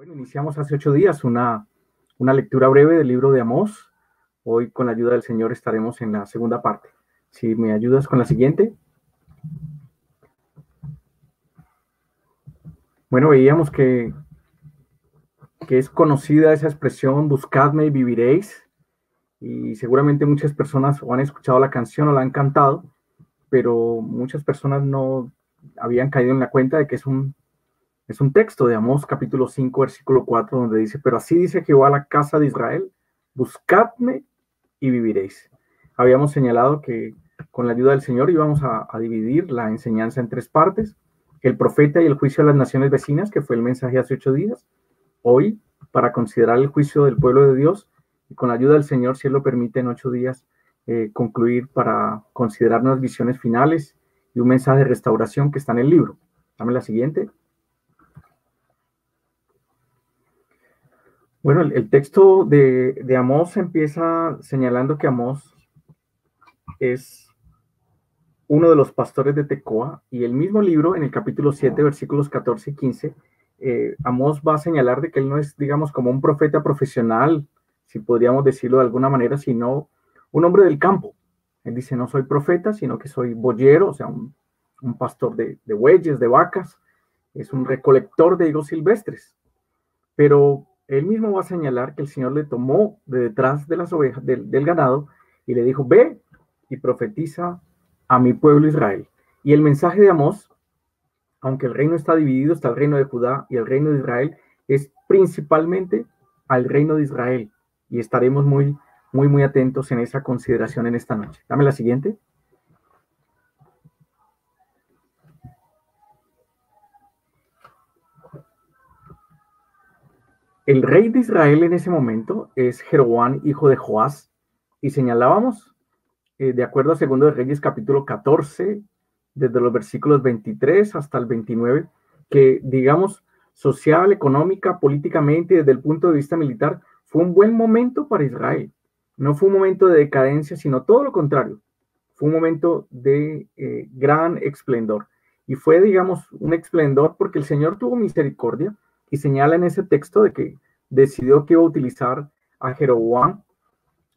Bueno, iniciamos hace 8 días una lectura breve del libro de Amós. Hoy, con la ayuda del Señor, estaremos en la segunda parte. Si me ayudas con la siguiente. Bueno, veíamos que es conocida esa expresión, buscadme y viviréis. Y seguramente muchas personas o han escuchado la canción o la han cantado, pero muchas personas no habían caído en la cuenta de que es un texto de Amós capítulo 5, versículo 4, donde dice: pero así dice Jehová a la casa de Israel, buscadme y viviréis. Habíamos señalado que con la ayuda del Señor íbamos a dividir la enseñanza en tres partes: el profeta y el juicio de las naciones vecinas, que fue el mensaje hace 8 días. Hoy, para considerar el juicio del pueblo de Dios, y con la ayuda del Señor, si Él lo permite, en 8 días, concluir para considerar unas visiones finales y un mensaje de restauración que está en el libro. Dame la siguiente. Bueno, el texto de Amós empieza señalando que Amós es uno de los pastores de Tecoa, y el mismo libro, en el capítulo 7, versículos 14 y 15, Amós va a señalar de que él no es, digamos, como un profeta profesional, si podríamos decirlo de alguna manera, sino un hombre del campo. Él dice: no soy profeta, sino que soy boyero, o sea, un pastor de bueyes, de vacas, es un recolector de higos silvestres. Pero él mismo va a señalar que el Señor le tomó de detrás de las ovejas, del ganado, y le dijo: ve y profetiza a mi pueblo Israel. Y el mensaje de Amós, aunque el reino está dividido, está el reino de Judá y el reino de Israel, es principalmente al reino de Israel. Y estaremos muy atentos en esa consideración en esta noche. Dame la siguiente. El rey de Israel en ese momento es Jeroboam, hijo de Joás, y señalábamos, de acuerdo a 2 de Reyes capítulo 14, desde los versículos 23 hasta el 29, que, digamos, social, económica, políticamente, desde el punto de vista militar, fue un buen momento para Israel. No fue un momento de decadencia, sino todo lo contrario. Fue un momento de gran esplendor. Y fue, digamos, un esplendor porque el Señor tuvo misericordia, y señala en ese texto de que decidió que iba a utilizar a Jeroboam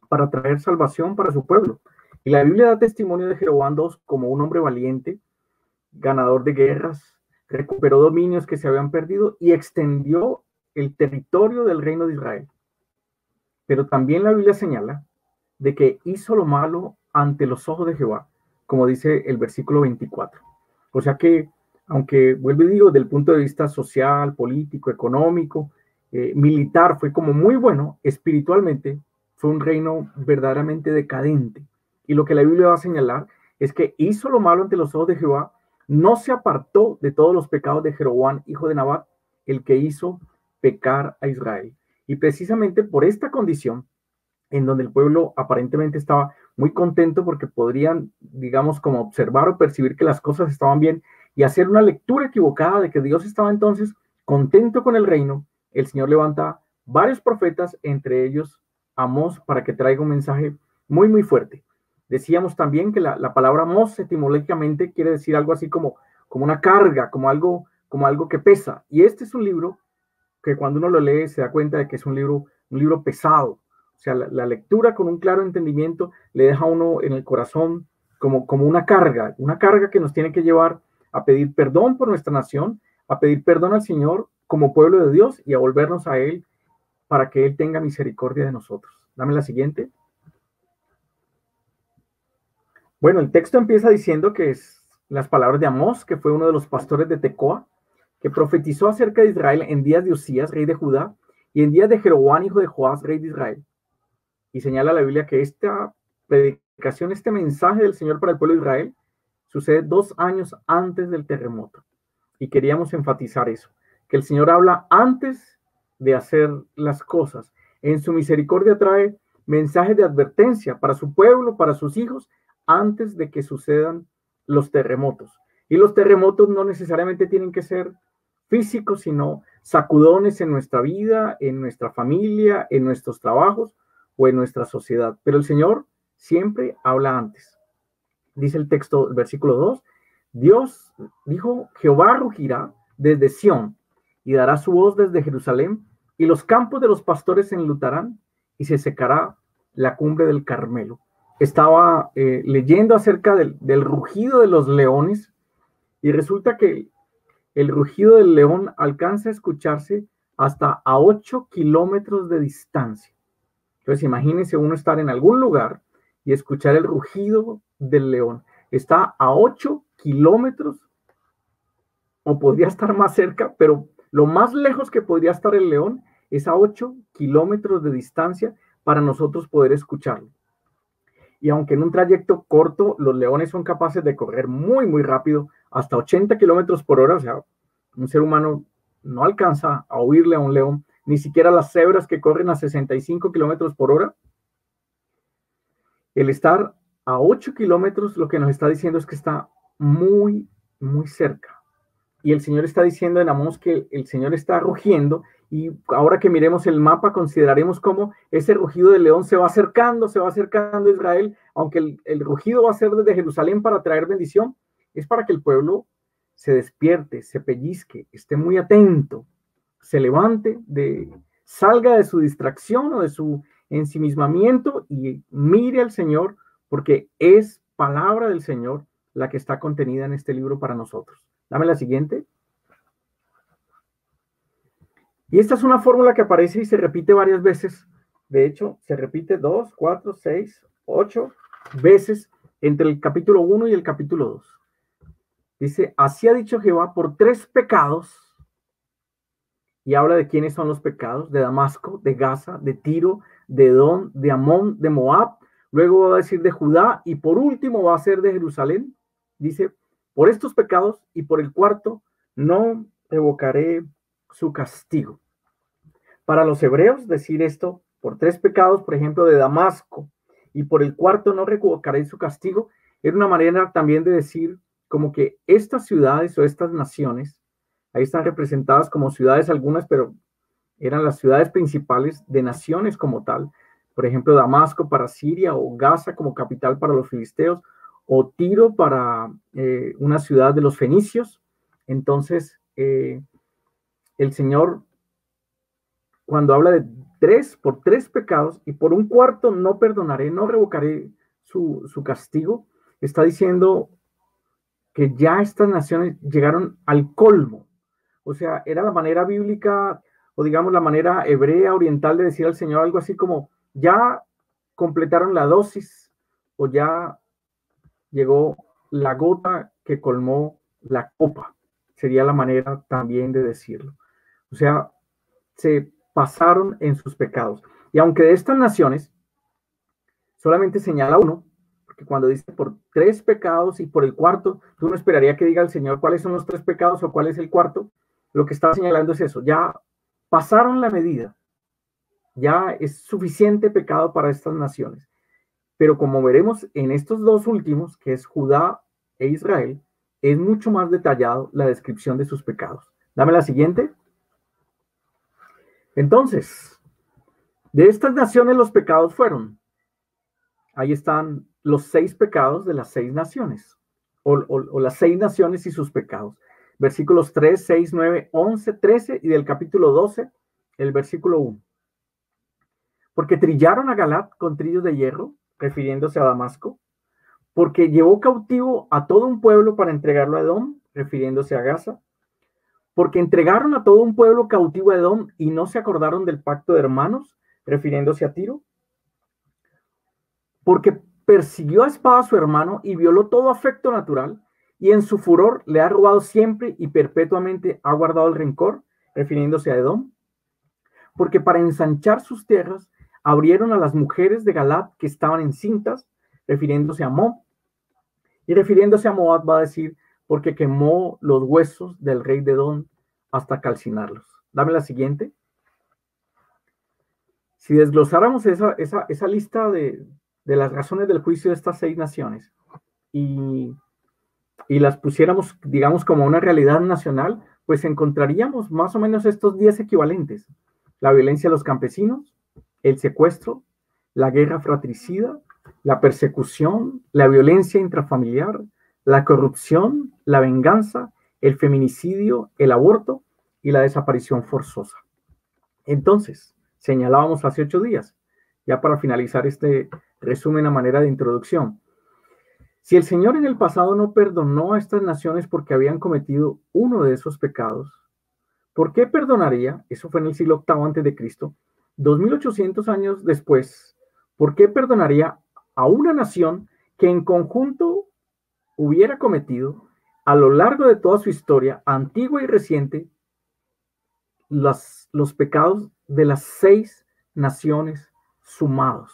para traer salvación para su pueblo. Y la Biblia da testimonio de Jeroboam II como un hombre valiente, ganador de guerras, recuperó dominios que se habían perdido y extendió el territorio del reino de Israel. Pero también la Biblia señala de que hizo lo malo ante los ojos de Jehová, como dice el versículo 24. O sea que, aunque vuelvo y digo, del punto de vista social, político, económico, militar, fue como muy bueno, espiritualmente fue un reino verdaderamente decadente. Y lo que la Biblia va a señalar es que hizo lo malo ante los ojos de Jehová, no se apartó de todos los pecados de Jeroboam, hijo de Nabat, el que hizo pecar a Israel. Y precisamente por esta condición, en donde el pueblo aparentemente estaba muy contento porque podrían, digamos, como observar o percibir que las cosas estaban bien y hacer una lectura equivocada de que Dios estaba entonces contento con el reino, el Señor levanta varios profetas, entre ellos Amós, para que traiga un mensaje muy fuerte. Decíamos también que la palabra Amós etimológicamente quiere decir algo así como una carga, como algo que pesa. Y este es un libro que cuando uno lo lee se da cuenta de que es un libro pesado. O sea, la lectura con un claro entendimiento le deja a uno en el corazón como una carga que nos tiene que llevar a pedir perdón por nuestra nación, a pedir perdón al Señor como pueblo de Dios y a volvernos a Él para que Él tenga misericordia de nosotros. Dame la siguiente. Bueno, el texto empieza diciendo que es las palabras de Amós, que fue uno de los pastores de Tecoa, que profetizó acerca de Israel en días de Usías, rey de Judá, y en días de Jeroboam, hijo de Joás, rey de Israel. Y señala la Biblia que esta predicación, este mensaje del Señor para el pueblo de Israel, sucede 2 años antes del terremoto. Y queríamos enfatizar eso, que el Señor habla antes de hacer las cosas. En su misericordia trae mensajes de advertencia para su pueblo, para sus hijos, antes de que sucedan los terremotos. Y los terremotos no necesariamente tienen que ser físicos, sino sacudones en nuestra vida, en nuestra familia, en nuestros trabajos o en nuestra sociedad. Pero el Señor siempre habla antes. Dice el texto, el versículo 2, Dios dijo: Jehová rugirá desde Sión y dará su voz desde Jerusalén, y los campos de los pastores se enlutarán, y se secará la cumbre del Carmelo. Estaba leyendo acerca del rugido de los leones, y resulta que el rugido del león alcanza a escucharse hasta a 8 kilómetros de distancia. Entonces imagínense uno estar en algún lugar y escuchar el rugido del león. Está a 8 kilómetros, o podría estar más cerca, pero lo más lejos que podría estar el león es a 8 kilómetros de distancia para nosotros poder escucharlo. Y aunque en un trayecto corto los leones son capaces de correr muy, muy rápido, hasta 80 kilómetros por hora, o sea, un ser humano no alcanza a oírle a un león, ni siquiera las cebras que corren a 65 kilómetros por hora. El estar a 8 kilómetros lo que nos está diciendo es que está muy, muy cerca. Y el Señor está diciendo en Amós que el Señor está rugiendo, y ahora que miremos el mapa consideraremos cómo ese rugido del león se va acercando a Israel, aunque el rugido va a ser desde Jerusalén para traer bendición, es para que el pueblo se despierte, se pellizque, esté muy atento, se levante, salga de su distracción o de su ensimismamiento y mire al Señor, porque es palabra del Señor la que está contenida en este libro para nosotros. Dame la siguiente. Y esta es una fórmula que aparece y se repite varias veces. De hecho, se repite 2, 4, 6, 8 veces entre el capítulo 1 y el capítulo 2. Dice, así ha dicho Jehová, por 3 pecados, y habla de quiénes son los pecados: de Damasco, de Gaza, de Tiro, de Edom, de Amón, de Moab. Luego va a decir de Judá, y por último va a ser de Jerusalén. Dice, por estos pecados y por el cuarto no revocaré su castigo. Para los hebreos, decir esto, por 3 pecados, por ejemplo, de Damasco, y por el cuarto no revocaré su castigo, era una manera también de decir como que estas ciudades o estas naciones, ahí están representadas como ciudades algunas, pero eran las ciudades principales de naciones como tal. Por ejemplo, Damasco para Siria, o Gaza como capital para los filisteos, o Tiro para una ciudad de los fenicios. Entonces, el Señor, cuando habla de 3, por 3 pecados y por un cuarto no perdonaré, no revocaré su castigo, está diciendo que ya estas naciones llegaron al colmo. O sea, era la manera bíblica, o digamos la manera hebrea oriental de decir al Señor algo así como, ya completaron la dosis, o ya llegó la gota que colmó la copa. Sería la manera también de decirlo. O sea, se pasaron en sus pecados. Y aunque de estas naciones solamente señala uno, porque cuando dice por 3 pecados y por el cuarto, tú no esperaría que diga el Señor cuáles son los 3 pecados o cuál es el cuarto. Lo que está señalando es eso, ya pasaron la medida, ya es suficiente pecado para estas naciones. Pero como veremos en estos 2 últimos, que es Judá e Israel, es mucho más detallado la descripción de sus pecados. Dame la siguiente. Entonces, de estas naciones los pecados fueron, ahí están los 6 pecados de las 6 naciones, o las 6 naciones y sus pecados. Versículos 3, 6, 9, 11, 13 y del capítulo 12, el versículo 1. Porque trillaron a Galat con trillos de hierro, refiriéndose a Damasco, porque llevó cautivo a todo un pueblo para entregarlo a Edom, refiriéndose a Gaza, porque entregaron a todo un pueblo cautivo a Edom y no se acordaron del pacto de hermanos, refiriéndose a Tiro, porque persiguió a espada a su hermano y violó todo afecto natural, y en su furor le ha robado siempre y perpetuamente ha guardado el rencor, refiriéndose a Edom, porque para ensanchar sus tierras abrieron a las mujeres de Galat que estaban encintas, refiriéndose a Moab, y refiriéndose a Moab va a decir, porque quemó los huesos del rey de Edom hasta calcinarlos. Dame la siguiente. Si desglosáramos esa lista de las razones del juicio de estas 6 naciones y las pusiéramos, digamos, como una realidad nacional, pues encontraríamos más o menos estos 10 equivalentes: la violencia a los campesinos, el secuestro, la guerra fratricida, la persecución, la violencia intrafamiliar, la corrupción, la venganza, el feminicidio, el aborto, y la desaparición forzosa. Entonces, señalábamos hace 8 días, ya para finalizar este resumen a manera de introducción. Si el Señor en el pasado no perdonó a estas naciones porque habían cometido uno de esos pecados, ¿por qué perdonaría? Eso fue en el siglo VIII antes de Cristo. 2800 años después, ¿por qué perdonaría a una nación que en conjunto hubiera cometido a lo largo de toda su historia, antigua y reciente, los pecados de las 6 naciones sumados?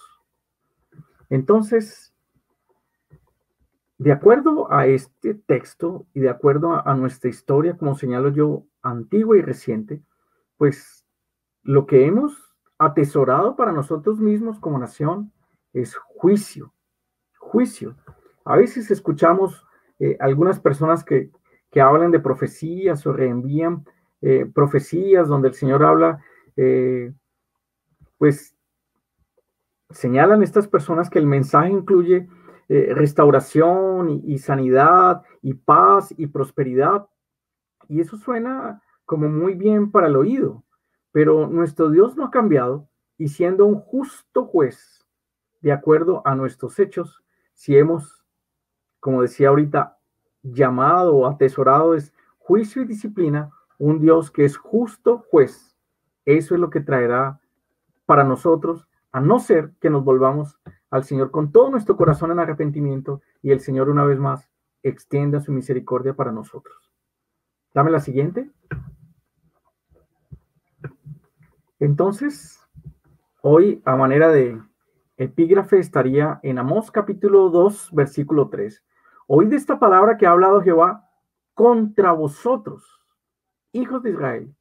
Entonces, de acuerdo a este texto y de acuerdo a nuestra historia, como señalo yo, antigua y reciente, pues lo que hemos atesorado para nosotros mismos como nación es juicio, juicio. A veces escuchamos algunas personas que hablan de profecías o reenvían profecías donde el Señor habla, pues señalan estas personas que el mensaje incluye restauración y sanidad y paz y prosperidad. Y eso suena como muy bien para el oído, pero nuestro Dios no ha cambiado y siendo un justo juez, de acuerdo a nuestros hechos, si hemos, como decía ahorita, llamado o atesorado es juicio y disciplina, un Dios que es justo juez. Eso es lo que traerá para nosotros, a no ser que nos volvamos al Señor con todo nuestro corazón en arrepentimiento y el Señor una vez más extienda su misericordia para nosotros. Dame la siguiente. Entonces, hoy a manera de epígrafe estaría en Amós capítulo 2, versículo 3. Oíd esta palabra que ha hablado Jehová contra vosotros, hijos de Israel,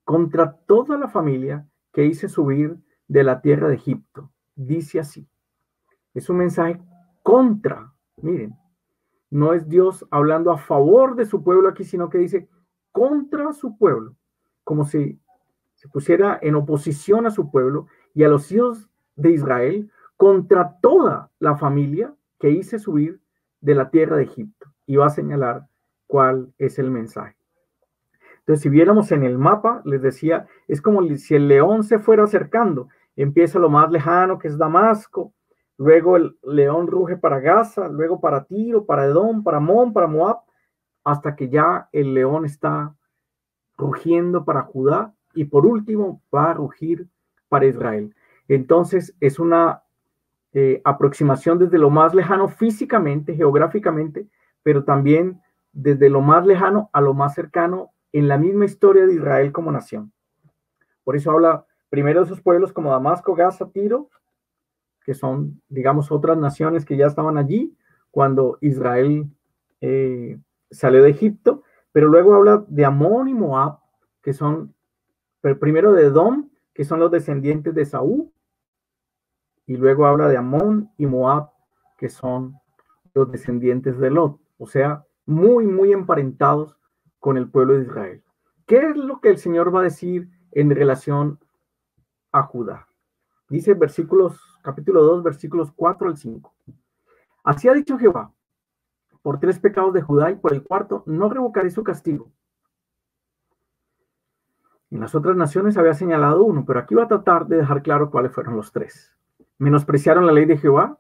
contra toda la familia que hice subir de la tierra de Egipto. Dice así. Es un mensaje contra. Miren, no es Dios hablando a favor de su pueblo aquí, sino que dice contra su pueblo, como si se pusiera en oposición a su pueblo y a los hijos de Israel contra toda la familia que hice subir de la tierra de Egipto. Y va a señalar cuál es el mensaje. Entonces, si viéramos en el mapa, les decía, es como si el león se fuera acercando. Empieza lo más lejano, que es Damasco, luego el león ruge para Gaza, luego para Tiro, para Edom, para Amón, para Moab, hasta que ya el león está rugiendo para Judá y por último va a rugir para Israel. Entonces, es una aproximación desde lo más lejano físicamente, geográficamente, pero también desde lo más lejano a lo más cercano en la misma historia de Israel como nación. Por eso habla primero de esos pueblos como Damasco, Gaza, Tiro, que son, digamos, otras naciones que ya estaban allí cuando Israel salió de Egipto, pero luego habla de Amón y Moab, que son, primero de Edom, que son los descendientes de Saúl, y luego habla de Amón y Moab, que son los descendientes de Lot, o sea, muy, muy emparentados con el pueblo de Israel. ¿Qué es lo que el Señor va a decir en relación a Judá? Dice capítulo 2, versículos 4 al 5. Así ha dicho Jehová, por 3 pecados de Judá y por el cuarto no revocaré su castigo. En las otras naciones había señalado uno, pero aquí va a tratar de dejar claro cuáles fueron los 3. Menospreciaron la ley de Jehová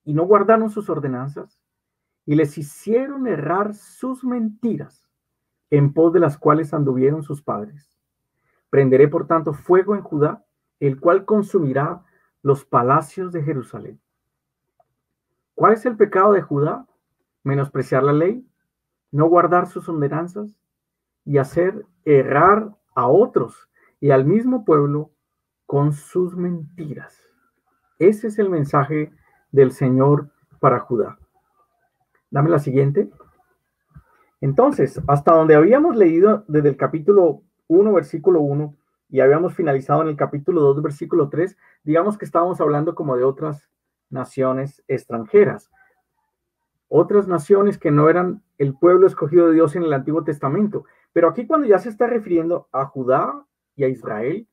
y no guardaron sus ordenanzas y les hicieron errar sus mentiras, en pos de las cuales anduvieron sus padres. Prenderé, por tanto, fuego en Judá, el cual consumirá los palacios de Jerusalén. ¿Cuál es el pecado de Judá? Menospreciar la ley, no guardar sus ordenanzas y hacer errar a otros y al mismo pueblo con sus mentiras. Ese es el mensaje del Señor para Judá. Dame la siguiente. Entonces, hasta donde habíamos leído desde el capítulo 1, versículo 1, y habíamos finalizado en el capítulo 2, versículo 3, digamos que estábamos hablando como de otras naciones extranjeras. Otras naciones que no eran el pueblo escogido de Dios en el Antiguo Testamento. Pero aquí cuando ya se está refiriendo a Judá y a Israel,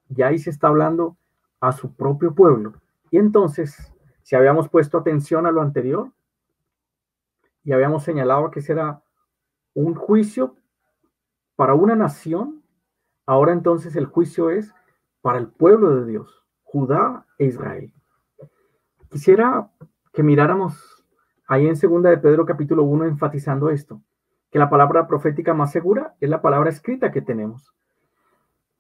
ya ahí se está hablando a su propio pueblo. Y entonces, si habíamos puesto atención a lo anterior, y habíamos señalado que será un juicio para una nación, ahora entonces el juicio es para el pueblo de Dios, Judá e Israel. Quisiera que miráramos ahí en 2 de Pedro capítulo 1 enfatizando esto, que la palabra profética más segura es la palabra escrita que tenemos.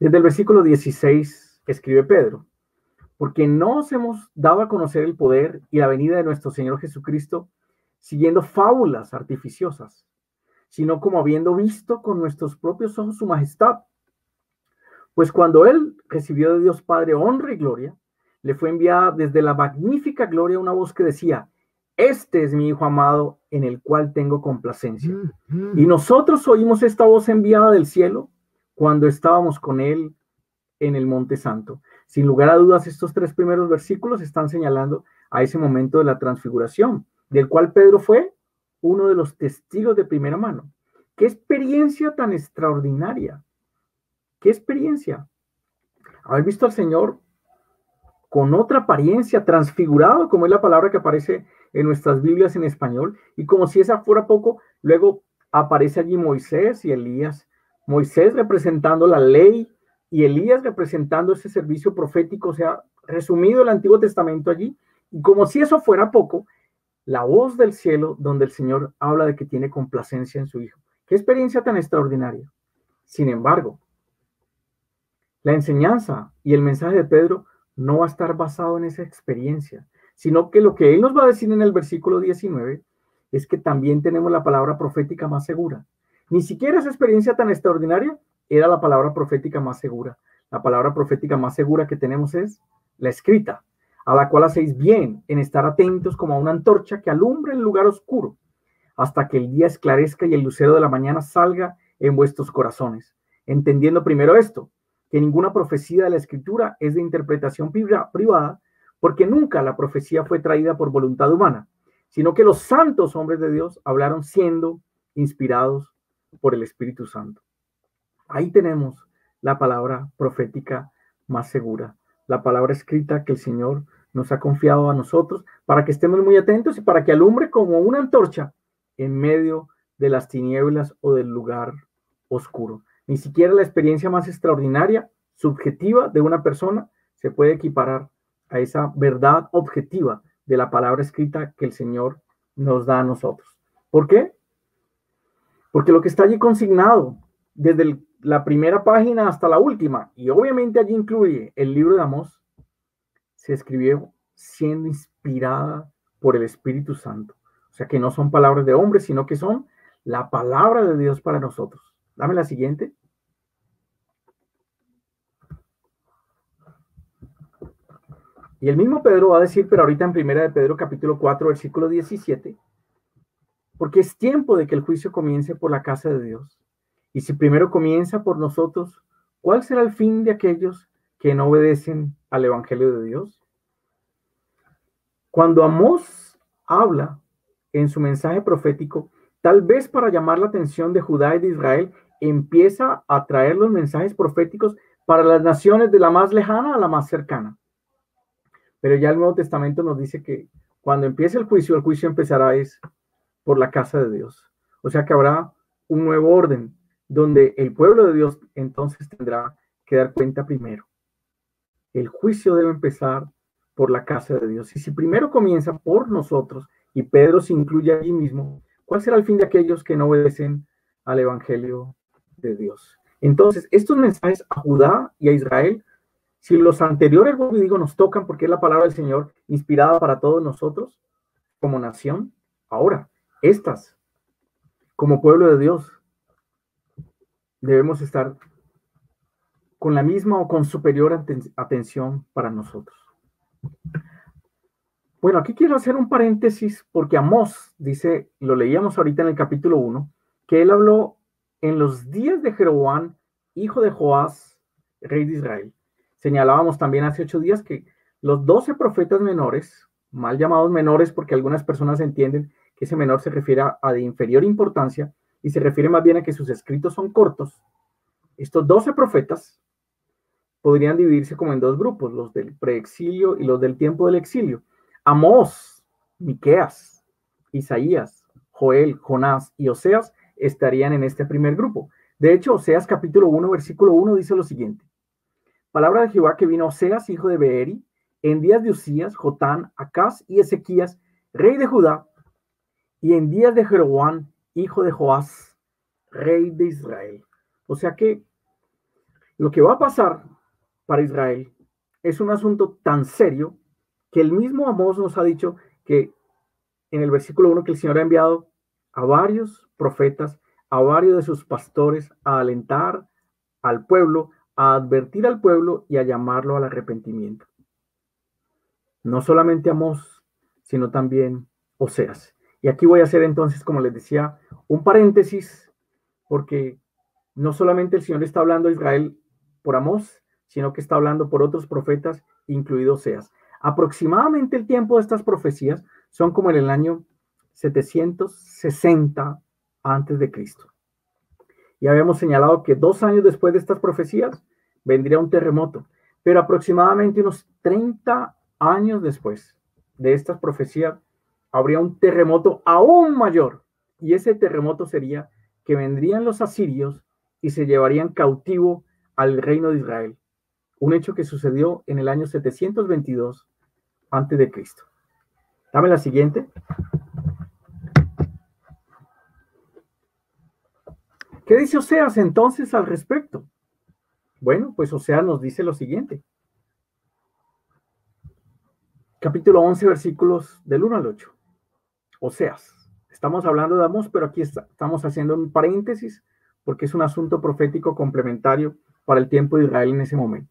Desde el versículo 16 escribe Pedro: porque no os hemos dado a conocer el poder y la venida de nuestro Señor Jesucristo siguiendo fábulas artificiosas, sino como habiendo visto con nuestros propios ojos su majestad. Pues cuando él recibió de Dios Padre honra y gloria, le fue enviada desde la magnífica gloria una voz que decía: este es mi Hijo amado, en el cual tengo complacencia. Y nosotros oímos esta voz enviada del cielo cuando estábamos con él en el Monte Santo. Sin lugar a dudas, estos 3 primeros versículos están señalando a ese momento de la transfiguración, del cual Pedro fue uno de los testigos de primera mano. ¡Qué experiencia tan extraordinaria! ¡Qué experiencia! Haber visto al Señor con otra apariencia, transfigurado, como es la palabra que aparece en nuestras Biblias en español, y como si esa fuera poco, luego aparece allí Moisés y Elías. Moisés representando la ley y Elías representando ese servicio profético, o sea, resumido el Antiguo Testamento allí, y como si eso fuera poco, la voz del cielo donde el Señor habla de que tiene complacencia en su Hijo. ¡Qué experiencia tan extraordinaria! Sin embargo, la enseñanza y el mensaje de Pedro no va a estar basado en esa experiencia, sino que lo que él nos va a decir en el versículo 19 es que también tenemos la palabra profética más segura. Ni siquiera esa experiencia tan extraordinaria era la palabra profética más segura. La palabra profética más segura que tenemos es la escrita, a la cual hacéis bien en estar atentos como a una antorcha que alumbra en el lugar oscuro, hasta que el día esclarezca y el lucero de la mañana salga en vuestros corazones. Entendiendo primero esto, que ninguna profecía de la Escritura es de interpretación privada, porque nunca la profecía fue traída por voluntad humana, sino que los santos hombres de Dios hablaron siendo inspirados por el Espíritu Santo. Ahí tenemos la palabra profética más segura, la palabra escrita que el Señor nos ha confiado a nosotros para que estemos muy atentos y para que alumbre como una antorcha en medio de las tinieblas o del lugar oscuro. Ni siquiera la experiencia más extraordinaria, subjetiva de una persona se puede equiparar a esa verdad objetiva de la palabra escrita que el Señor nos da a nosotros. ¿Por qué? Porque lo que está allí consignado, desde la primera página hasta la última, y obviamente allí incluye el libro de Amós, se escribió siendo inspirada por el Espíritu Santo. O sea que no son palabras de hombres, sino que son la palabra de Dios para nosotros. Dame la siguiente. Y el mismo Pedro va a decir, pero ahorita en 1 de Pedro capítulo 4, versículo 17, porque es tiempo de que el juicio comience por la casa de Dios. Y si primero comienza por nosotros, ¿cuál será el fin de aquellos que no obedecen al Evangelio de Dios? Cuando Amós habla en su mensaje profético, tal vez para llamar la atención de Judá y de Israel, empieza a traer los mensajes proféticos para las naciones de la más lejana a la más cercana. Pero ya el Nuevo Testamento nos dice que cuando empiece el juicio empezará es por la casa de Dios. O sea que habrá un nuevo orden donde el pueblo de Dios entonces tendrá que dar cuenta primero. El juicio debe empezar por la casa de Dios. Y si primero comienza por nosotros, y Pedro se incluye allí mismo, ¿cuál será el fin de aquellos que no obedecen al Evangelio de Dios? Entonces, estos mensajes a Judá y a Israel, si los anteriores, como digo, nos tocan porque es la palabra del Señor inspirada para todos nosotros como nación, ahora, estas, como pueblo de Dios, debemos estar con la misma o con superior atención para nosotros. Bueno, aquí quiero hacer un paréntesis porque Amós dice, lo leíamos ahorita en el capítulo 1, que él habló en los días de Jeroboam, hijo de Joás, rey de Israel. Señalábamos también hace 8 días que los 12 profetas menores, mal llamados menores porque algunas personas entienden que ese menor se refiere a de inferior importancia y se refiere más bien a que sus escritos son cortos. Estos 12 profetas podrían dividirse como en 2 grupos, los del preexilio y los del tiempo del exilio. Amós, Miqueas, Isaías, Joel, Jonás y Oseas estarían en este primer grupo, De hecho, Oseas capítulo 1, versículo 1 dice lo siguiente. Palabra de Jehová que vino a Oseas, hijo de Beeri, en días de Usías, Jotán, Acaz y Ezequías, rey de Judá, y en días de Jeroboam, hijo de Joás, rey de Israel. O sea que lo que va a pasar para Israel es un asunto tan serio que el mismo Amós nos ha dicho que en el versículo 1 que el Señor ha enviado a varios profetas, a varios de sus pastores a alentar al pueblo, a advertir al pueblo y a llamarlo al arrepentimiento. No solamente Amós, sino también Oseas. Y aquí voy a hacer entonces, como les decía, un paréntesis, porque no solamente el Señor está hablando a Israel por Amós, sino que está hablando por otros profetas, incluido Oseas. Aproximadamente el tiempo de estas profecías son como en el año 760 antes de Cristo. Ya habíamos señalado que 2 años después de estas profecías vendría un terremoto, pero aproximadamente unos 30 años después de estas profecías habría un terremoto aún mayor, y ese terremoto sería que vendrían los asirios y se llevarían cautivo al reino de Israel, un hecho que sucedió en el año 722 antes de Cristo. Dame la siguiente. ¿Qué dice Oseas entonces al respecto? Bueno, pues Oseas nos dice lo siguiente. Capítulo 11, versículos del 1 al 8. Oseas. Estamos hablando de Amós, pero aquí estamos haciendo un paréntesis porque es un asunto profético complementario para el tiempo de Israel en ese momento.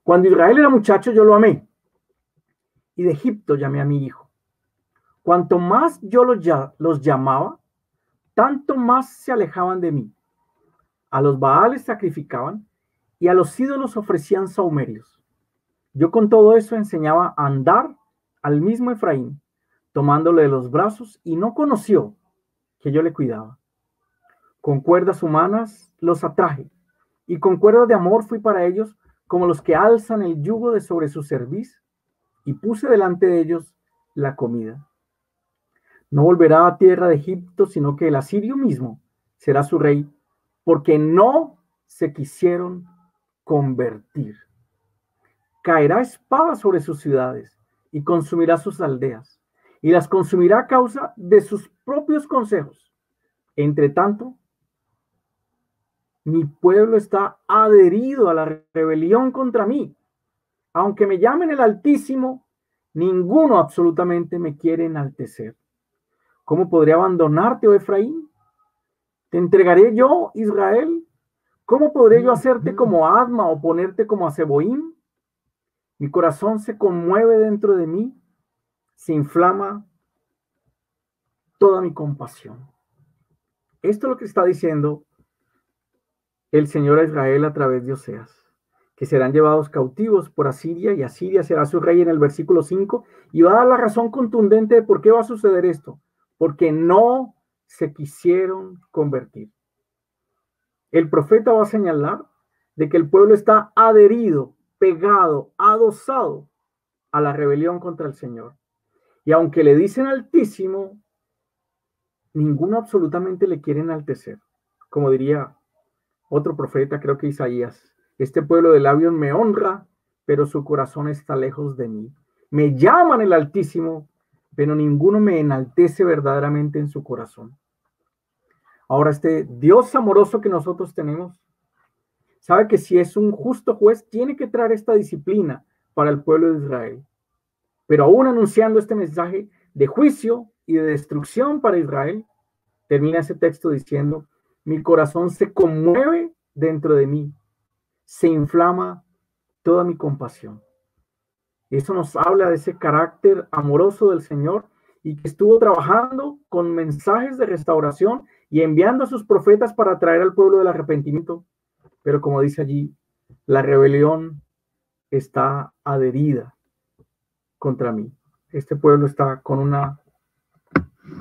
Cuando Israel era muchacho, yo lo amé, y de Egipto llamé a mi hijo. Cuanto más yo los llamaba, tanto más se alejaban de mí. A los Baales sacrificaban y a los ídolos ofrecían sahumerios. Yo con todo eso enseñaba a andar al mismo Efraín, tomándole de los brazos, y no conoció que yo le cuidaba. Con cuerdas humanas los atraje, y con cuerdas de amor fui para ellos como los que alzan el yugo de sobre su cerviz, y puse delante de ellos la comida. No volverá a tierra de Egipto, sino que el asirio mismo será su rey, porque no se quisieron convertir. Caerá espada sobre sus ciudades y consumirá sus aldeas, y las consumirá a causa de sus propios consejos. Entre tanto, mi pueblo está adherido a la rebelión contra mí. Aunque me llamen el Altísimo, ninguno absolutamente me quiere enaltecer. ¿Cómo podré abandonarte, oh Efraín? ¿Te entregaré yo, Israel? ¿Cómo podré yo hacerte como Adma o ponerte como a Zeboim? Mi corazón se conmueve dentro de mí, se inflama toda mi compasión. Esto es lo que está diciendo el Señor a Israel a través de Oseas, que serán llevados cautivos por Asiria, y Asiria será su rey en el versículo 5, y va a dar la razón contundente de por qué va a suceder esto, porque no se quisieron convertir. El profeta va a señalar de que el pueblo está adherido, pegado, adosado a la rebelión contra el Señor. Y aunque le dicen Altísimo, ninguno absolutamente le quiere enaltecer. Como diría otro profeta, creo que Isaías, este pueblo de labios me honra, pero su corazón está lejos de mí. Me llaman el Altísimo, pero ninguno me enaltece verdaderamente en su corazón. Ahora, este Dios amoroso que nosotros tenemos, sabe que si es un justo juez, tiene que traer esta disciplina para el pueblo de Israel. Pero aún anunciando este mensaje de juicio y de destrucción para Israel, termina ese texto diciendo, mi corazón se conmueve dentro de mí, se inflama toda mi compasión. Eso nos habla de ese carácter amoroso del Señor, y que estuvo trabajando con mensajes de restauración y enviando a sus profetas para traer al pueblo del arrepentimiento. Pero como dice allí, la rebelión está adherida contra mí. Este pueblo está con una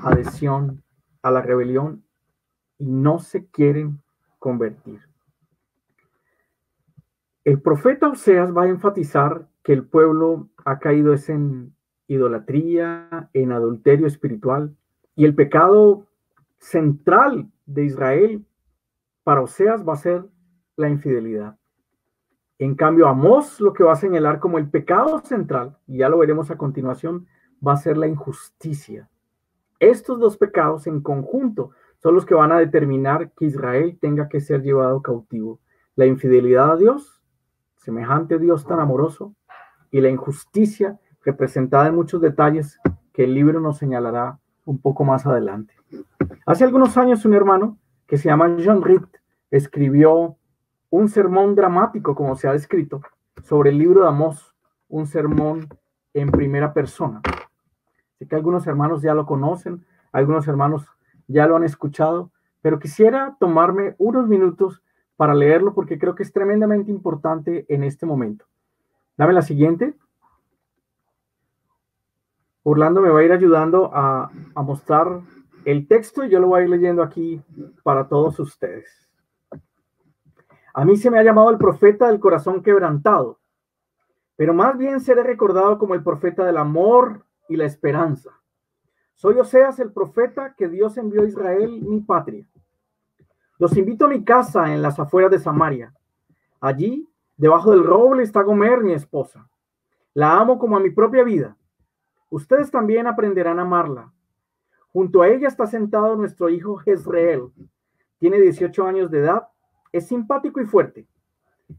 adhesión a la rebelión y no se quieren convertir. El profeta Oseas va a enfatizar que el pueblo ha caído en idolatría, en adulterio espiritual, y el pecado central de Israel para Oseas va a ser la infidelidad. En cambio, Amós lo que va a señalar como el pecado central, y ya lo veremos a continuación, va a ser la injusticia. Estos dos pecados en conjunto son los que van a determinar que Israel tenga que ser llevado cautivo. La infidelidad a Dios, semejante a Dios tan amoroso, y la injusticia representada en muchos detalles que el libro nos señalará un poco más adelante. Hace algunos años un hermano que se llama John Reed escribió un sermón dramático, como se ha descrito, sobre el libro de Amós, un sermón en primera persona. Sé que algunos hermanos ya lo conocen, algunos hermanos ya lo han escuchado, pero quisiera tomarme unos minutos para leerlo porque creo que es tremendamente importante en este momento. Dame la siguiente. Orlando me va a ir ayudando a mostrar el texto y yo lo voy a ir leyendo aquí para todos ustedes. A mí se me ha llamado el profeta del corazón quebrantado, pero más bien seré recordado como el profeta del amor y la esperanza. Soy Oseas, el profeta que Dios envió a Israel, mi patria. Los invito a mi casa en las afueras de Samaria. Allí, debajo del roble, está Gomer, mi esposa. La amo como a mi propia vida. Ustedes también aprenderán a amarla. Junto a ella está sentado nuestro hijo Jezreel. Tiene 18 años de edad. Es simpático y fuerte.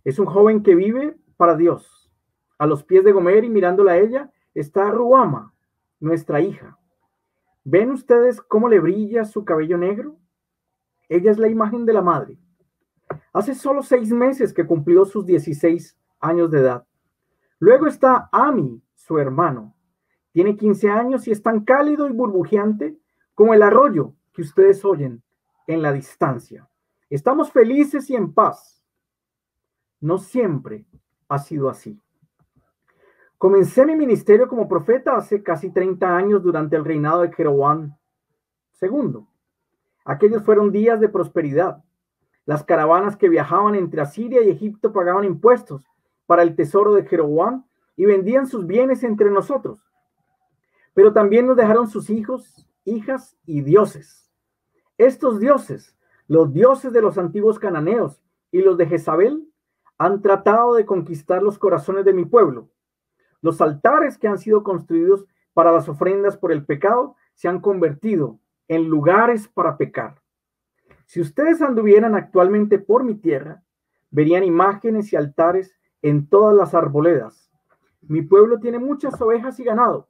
Es un joven que vive para Dios. A los pies de Gomer y mirándola a ella está Ruama, nuestra hija. ¿Ven ustedes cómo le brilla su cabello negro? Ella es la imagen de la madre. Hace solo 6 meses que cumplió sus 16 años de edad. Luego está Ami, su hermano. Tiene 15 años y es tan cálido y burbujeante como el arroyo que ustedes oyen en la distancia. Estamos felices y en paz. No siempre ha sido así. Comencé mi ministerio como profeta hace casi 30 años durante el reinado de Jeroboam II. Aquellos fueron días de prosperidad. Las caravanas que viajaban entre Asiria y Egipto pagaban impuestos para el tesoro de Jeroboam y vendían sus bienes entre nosotros. Pero también nos dejaron sus hijos, hijas y dioses. Estos dioses, los dioses de los antiguos cananeos y los de Jezabel, han tratado de conquistar los corazones de mi pueblo. Los altares que han sido construidos para las ofrendas por el pecado se han convertido en lugares para pecar. Si ustedes anduvieran actualmente por mi tierra, verían imágenes y altares en todas las arboledas. Mi pueblo tiene muchas ovejas y ganado.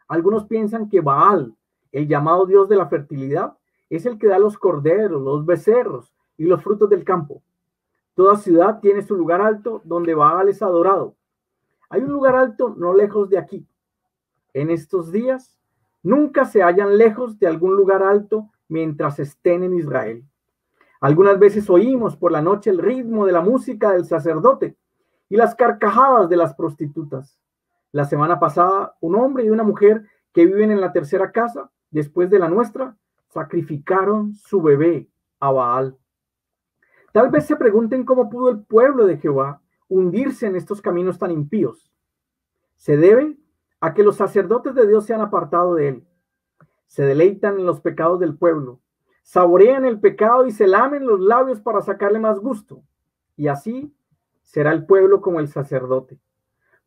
Algunos piensan que Baal, el llamado dios de la fertilidad, es el que da los corderos, los becerros y los frutos del campo. Toda ciudad tiene su lugar alto donde Baal es adorado. Hay un lugar alto no lejos de aquí. En estos días, nunca se hallan lejos de algún lugar alto mientras estén en Israel. Algunas veces oímos por la noche el ritmo de la música del sacerdote y las carcajadas de las prostitutas. La semana pasada, un hombre y una mujer que viven en la tercera casa, después de la nuestra, sacrificaron su bebé a Baal. Tal vez se pregunten cómo pudo el pueblo de Jehová hundirse en estos caminos tan impíos. Se debe a que los sacerdotes de Dios se han apartado de él. Se deleitan en los pecados del pueblo, saborean el pecado y se lamen los labios para sacarle más gusto. Y así será el pueblo como el sacerdote.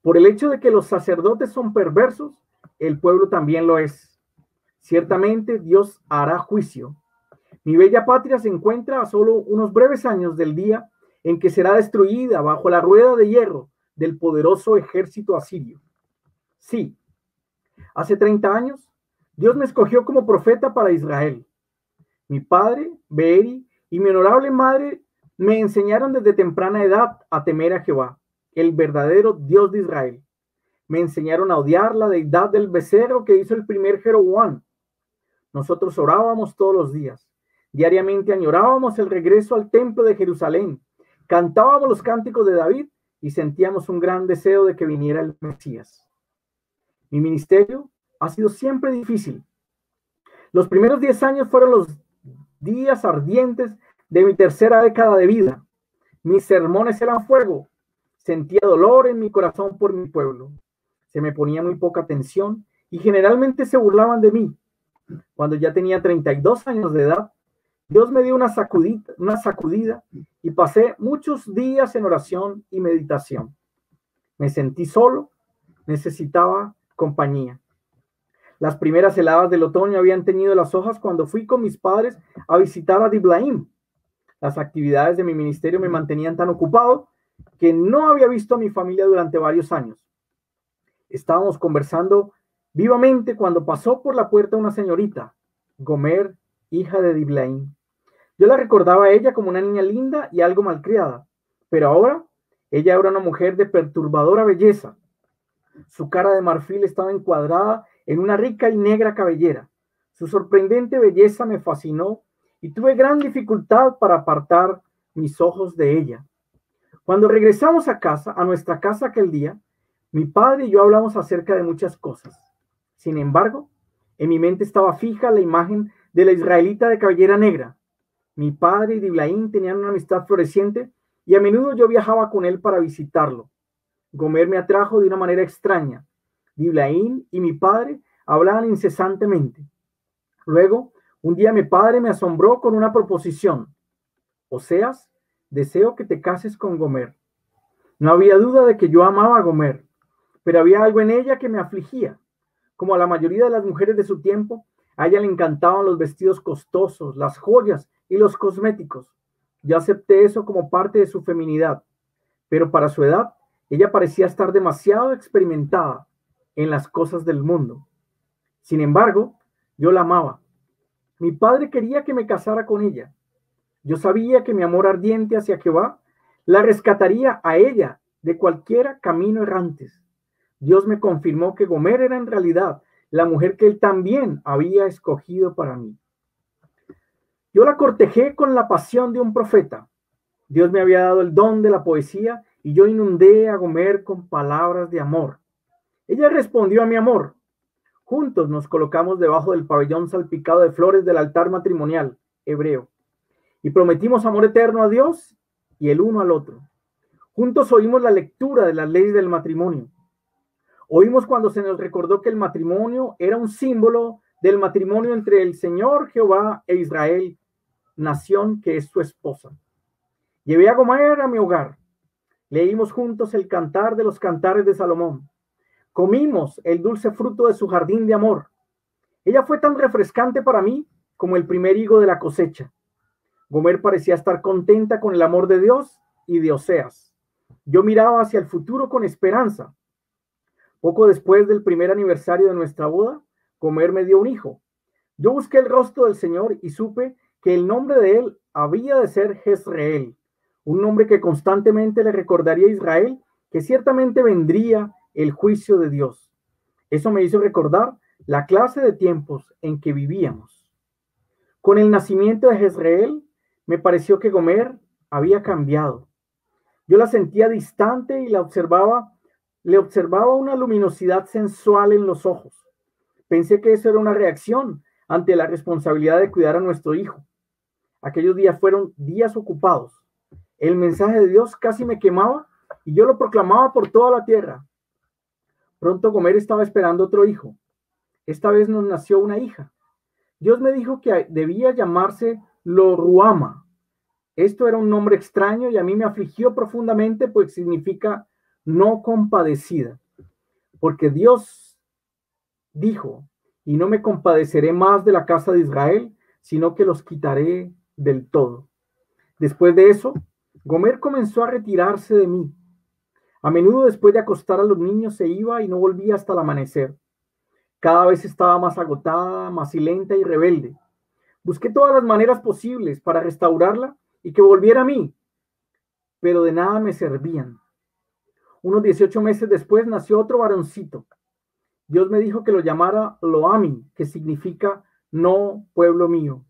Por el hecho de que los sacerdotes son perversos, el pueblo también lo es. Ciertamente Dios hará juicio. Mi bella patria se encuentra a solo unos breves años del día en que será destruida bajo la rueda de hierro del poderoso ejército asirio. Sí, hace 30 años, Dios me escogió como profeta para Israel. Mi padre, Beeri, y mi honorable madre me enseñaron desde temprana edad a temer a Jehová, el verdadero Dios de Israel. Me enseñaron a odiar la deidad del becerro que hizo el primer Jeroboam. Nosotros orábamos todos los días. Diariamente añorábamos el regreso al templo de Jerusalén. Cantábamos los cánticos de David y sentíamos un gran deseo de que viniera el Mesías. Mi ministerio ha sido siempre difícil. Los primeros 10 años fueron los días ardientes de mi tercera década de vida. Mis sermones eran fuego. Sentía dolor en mi corazón por mi pueblo. Se me ponía muy poca atención y generalmente se burlaban de mí. Cuando ya tenía 32 años de edad, Dios me dio una sacudida y pasé muchos días en oración y meditación. Me sentí solo, necesitaba compañía. Las primeras heladas del otoño habían teñido las hojas cuando fui con mis padres a visitar a Diblaim. Las actividades de mi ministerio me mantenían tan ocupado que no había visto a mi familia durante varios años. Estábamos conversando vivamente cuando pasó por la puerta una señorita, Gomer, hija de Diblaim. Yo la recordaba a ella como una niña linda y algo malcriada, pero ahora ella era una mujer de perturbadora belleza. Su cara de marfil estaba encuadrada en una rica y negra cabellera. Su sorprendente belleza me fascinó y tuve gran dificultad para apartar mis ojos de ella. Cuando regresamos a nuestra casa aquel día, mi padre y yo hablamos acerca de muchas cosas. Sin embargo, en mi mente estaba fija la imagen de la israelita de cabellera negra. Mi padre y Diblaim tenían una amistad floreciente y a menudo yo viajaba con él para visitarlo. Gomer me atrajo de una manera extraña. Diblaim y mi padre hablaban incesantemente. Luego, un día mi padre me asombró con una proposición. Oseas, deseo que te cases con Gomer. No había duda de que yo amaba a Gomer, pero había algo en ella que me afligía. Como a la mayoría de las mujeres de su tiempo, a ella le encantaban los vestidos costosos, las joyas y los cosméticos. Yo acepté eso como parte de su feminidad, pero para su edad, ella parecía estar demasiado experimentada en las cosas del mundo. Sin embargo, yo la amaba. Mi padre quería que me casara con ella. Yo sabía que mi amor ardiente hacia Jehová la rescataría a ella de cualquier camino errantes. Dios me confirmó que Gomer era en realidad la mujer que él también había escogido para mí. Yo la cortejé con la pasión de un profeta. Dios me había dado el don de la poesía y yo inundé a Gomer con palabras de amor. Ella respondió a mi amor. Juntos nos colocamos debajo del pabellón salpicado de flores del altar matrimonial hebreo y prometimos amor eterno a Dios y el uno al otro. Juntos oímos la lectura de las leyes del matrimonio. Oímos cuando se nos recordó que el matrimonio era un símbolo del matrimonio entre el Señor Jehová e Israel, nación que es su esposa. Llevé a Gomer a mi hogar. Leímos juntos el cantar de los cantares de Salomón. Comimos el dulce fruto de su jardín de amor. Ella fue tan refrescante para mí como el primer higo de la cosecha. Gomer parecía estar contenta con el amor de Dios y de Oseas. Yo miraba hacia el futuro con esperanza. Poco después del primer aniversario de nuestra boda, Gomer me dio un hijo. Yo busqué el rostro del Señor y supe que el nombre de él había de ser Jezreel, un nombre que constantemente le recordaría a Israel que ciertamente vendría el juicio de Dios. Eso me hizo recordar la clase de tiempos en que vivíamos. Con el nacimiento de Jezreel, me pareció que Gomer había cambiado. Yo la sentía distante y le observaba una luminosidad sensual en los ojos. Pensé que eso era una reacción ante la responsabilidad de cuidar a nuestro hijo. Aquellos días fueron días ocupados. El mensaje de Dios casi me quemaba y yo lo proclamaba por toda la tierra. Pronto Gomer estaba esperando otro hijo. Esta vez nos nació una hija. Dios me dijo que debía llamarse Lo-Ruama. Esto era un nombre extraño y a mí me afligió profundamente, pues significa no compadecida. Porque Dios dijo, y no me compadeceré más de la casa de Israel, sino que los quitaré del todo. Después de eso, Gomer comenzó a retirarse de mí. A menudo después de acostar a los niños se iba y no volvía hasta el amanecer. Cada vez estaba más agotada, más silente y rebelde. Busqué todas las maneras posibles para restaurarla y que volviera a mí, pero de nada me servían. Unos 18 meses después nació otro varoncito. Dios me dijo que lo llamara Lo-Ami, que significa no pueblo mío.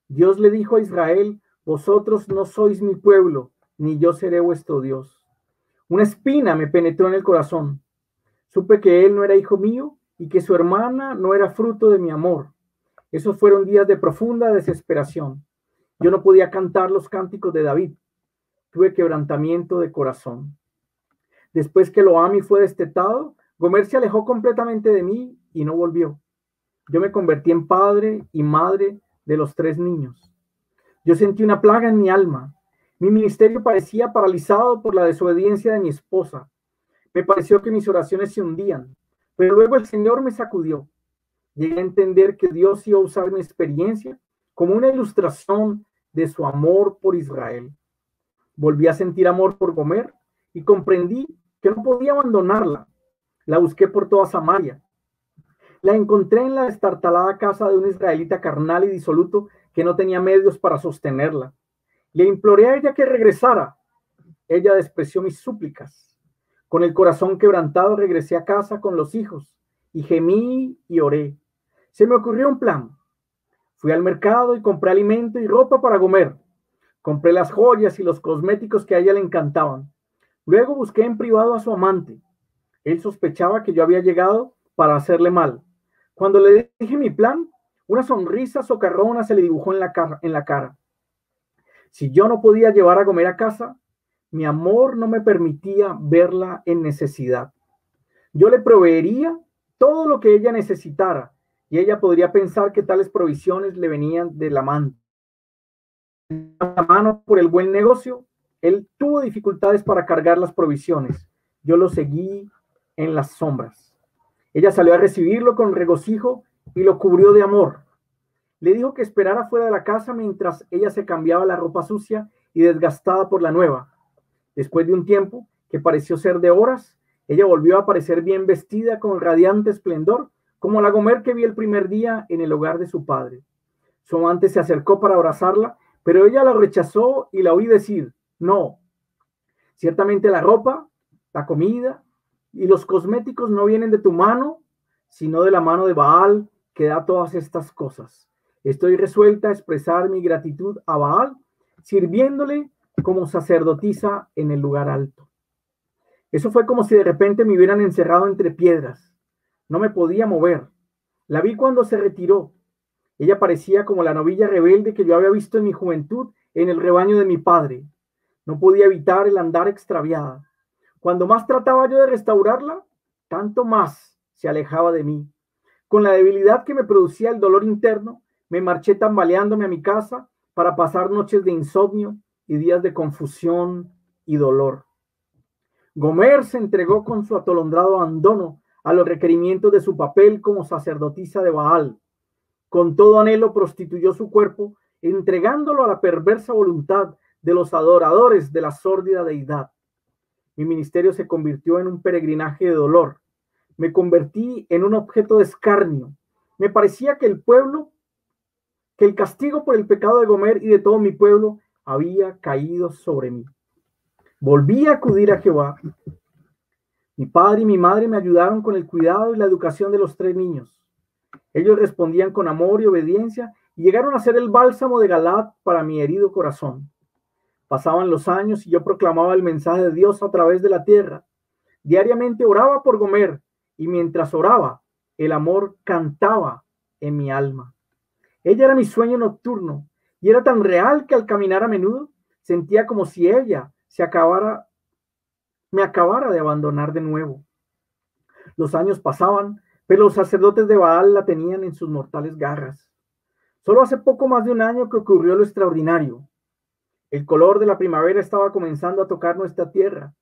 Dios le dijo a Israel, vosotros no sois mi pueblo, ni yo seré vuestro Dios. Una espina me penetró en el corazón. Supe que él no era hijo mío y que su hermana no era fruto de mi amor. Esos fueron días de profunda desesperación. Yo no podía cantar los cánticos de David. Tuve quebrantamiento de corazón. Después que Lo-Ami fue destetado, Gomer se alejó completamente de mí y no volvió. Yo me convertí en padre y madre de los 3 niños. Yo sentí una plaga en mi alma. Mi ministerio parecía paralizado por la desobediencia de mi esposa. Me pareció que mis oraciones se hundían, pero luego el Señor me sacudió. Llegué a entender que Dios iba a usar mi experiencia como una ilustración de su amor por Israel. Volví a sentir amor por Gomer y comprendí que no podía abandonarla. La busqué por toda Samaria. La encontré en la destartalada casa de un israelita carnal y disoluto que no tenía medios para sostenerla. Le imploré a ella que regresara. Ella despreció mis súplicas. Con el corazón quebrantado regresé a casa con los hijos y gemí y oré. Se me ocurrió un plan. Fui al mercado y compré alimento y ropa para Gomer. Compré las joyas y los cosméticos que a ella le encantaban. Luego busqué en privado a su amante. Él sospechaba que yo había llegado para hacerle mal. Cuando le dije mi plan, una sonrisa socarrona se le dibujó en la cara. Si yo no podía llevar a Gomer a casa, mi amor no me permitía verla en necesidad. Yo le proveería todo lo que ella necesitara y ella podría pensar que tales provisiones le venían del amante. La mano por el buen negocio, él tuvo dificultades para cargar las provisiones. Yo lo seguí en las sombras. Ella salió a recibirlo con regocijo y lo cubrió de amor. Le dijo que esperara fuera de la casa mientras ella se cambiaba la ropa sucia y desgastada por la nueva. Después de un tiempo, que pareció ser de horas, ella volvió a aparecer bien vestida con radiante esplendor, como la Gomer que vi el primer día en el hogar de su padre. Su amante se acercó para abrazarla, pero ella la rechazó y la oí decir: no, ciertamente la ropa, la comida y los cosméticos no vienen de tu mano, sino de la mano de Baal, que da todas estas cosas. Estoy resuelta a expresar mi gratitud a Baal, sirviéndole como sacerdotisa en el lugar alto. Eso fue como si de repente me hubieran encerrado entre piedras. No me podía mover. La vi cuando se retiró. Ella parecía como la novilla rebelde que yo había visto en mi juventud en el rebaño de mi padre. No podía evitar el andar extraviada. Cuando más trataba yo de restaurarla, tanto más se alejaba de mí. Con la debilidad que me producía el dolor interno, me marché tambaleándome a mi casa para pasar noches de insomnio y días de confusión y dolor. Gomer se entregó con su atolondrado abandono a los requerimientos de su papel como sacerdotisa de Baal. Con todo anhelo prostituyó su cuerpo, entregándolo a la perversa voluntad de los adoradores de la sórdida deidad. Mi ministerio se convirtió en un peregrinaje de dolor. Me convertí en un objeto de escarnio. Me parecía que el castigo por el pecado de Gomer y de todo mi pueblo había caído sobre mí. Volví a acudir a Jehová. Mi padre y mi madre me ayudaron con el cuidado y la educación de los 3 niños. Ellos respondían con amor y obediencia y llegaron a ser el bálsamo de Galaad para mi herido corazón. Pasaban los años y yo proclamaba el mensaje de Dios a través de la tierra. Diariamente oraba por Gomer y mientras oraba, el amor cantaba en mi alma. Ella era mi sueño nocturno y era tan real que al caminar a menudo sentía como si ella me acabara de abandonar de nuevo. Los años pasaban, pero los sacerdotes de Baal la tenían en sus mortales garras. Solo hace poco más de un año que ocurrió lo extraordinario. El color de la primavera estaba comenzando a tocar nuestra tierra.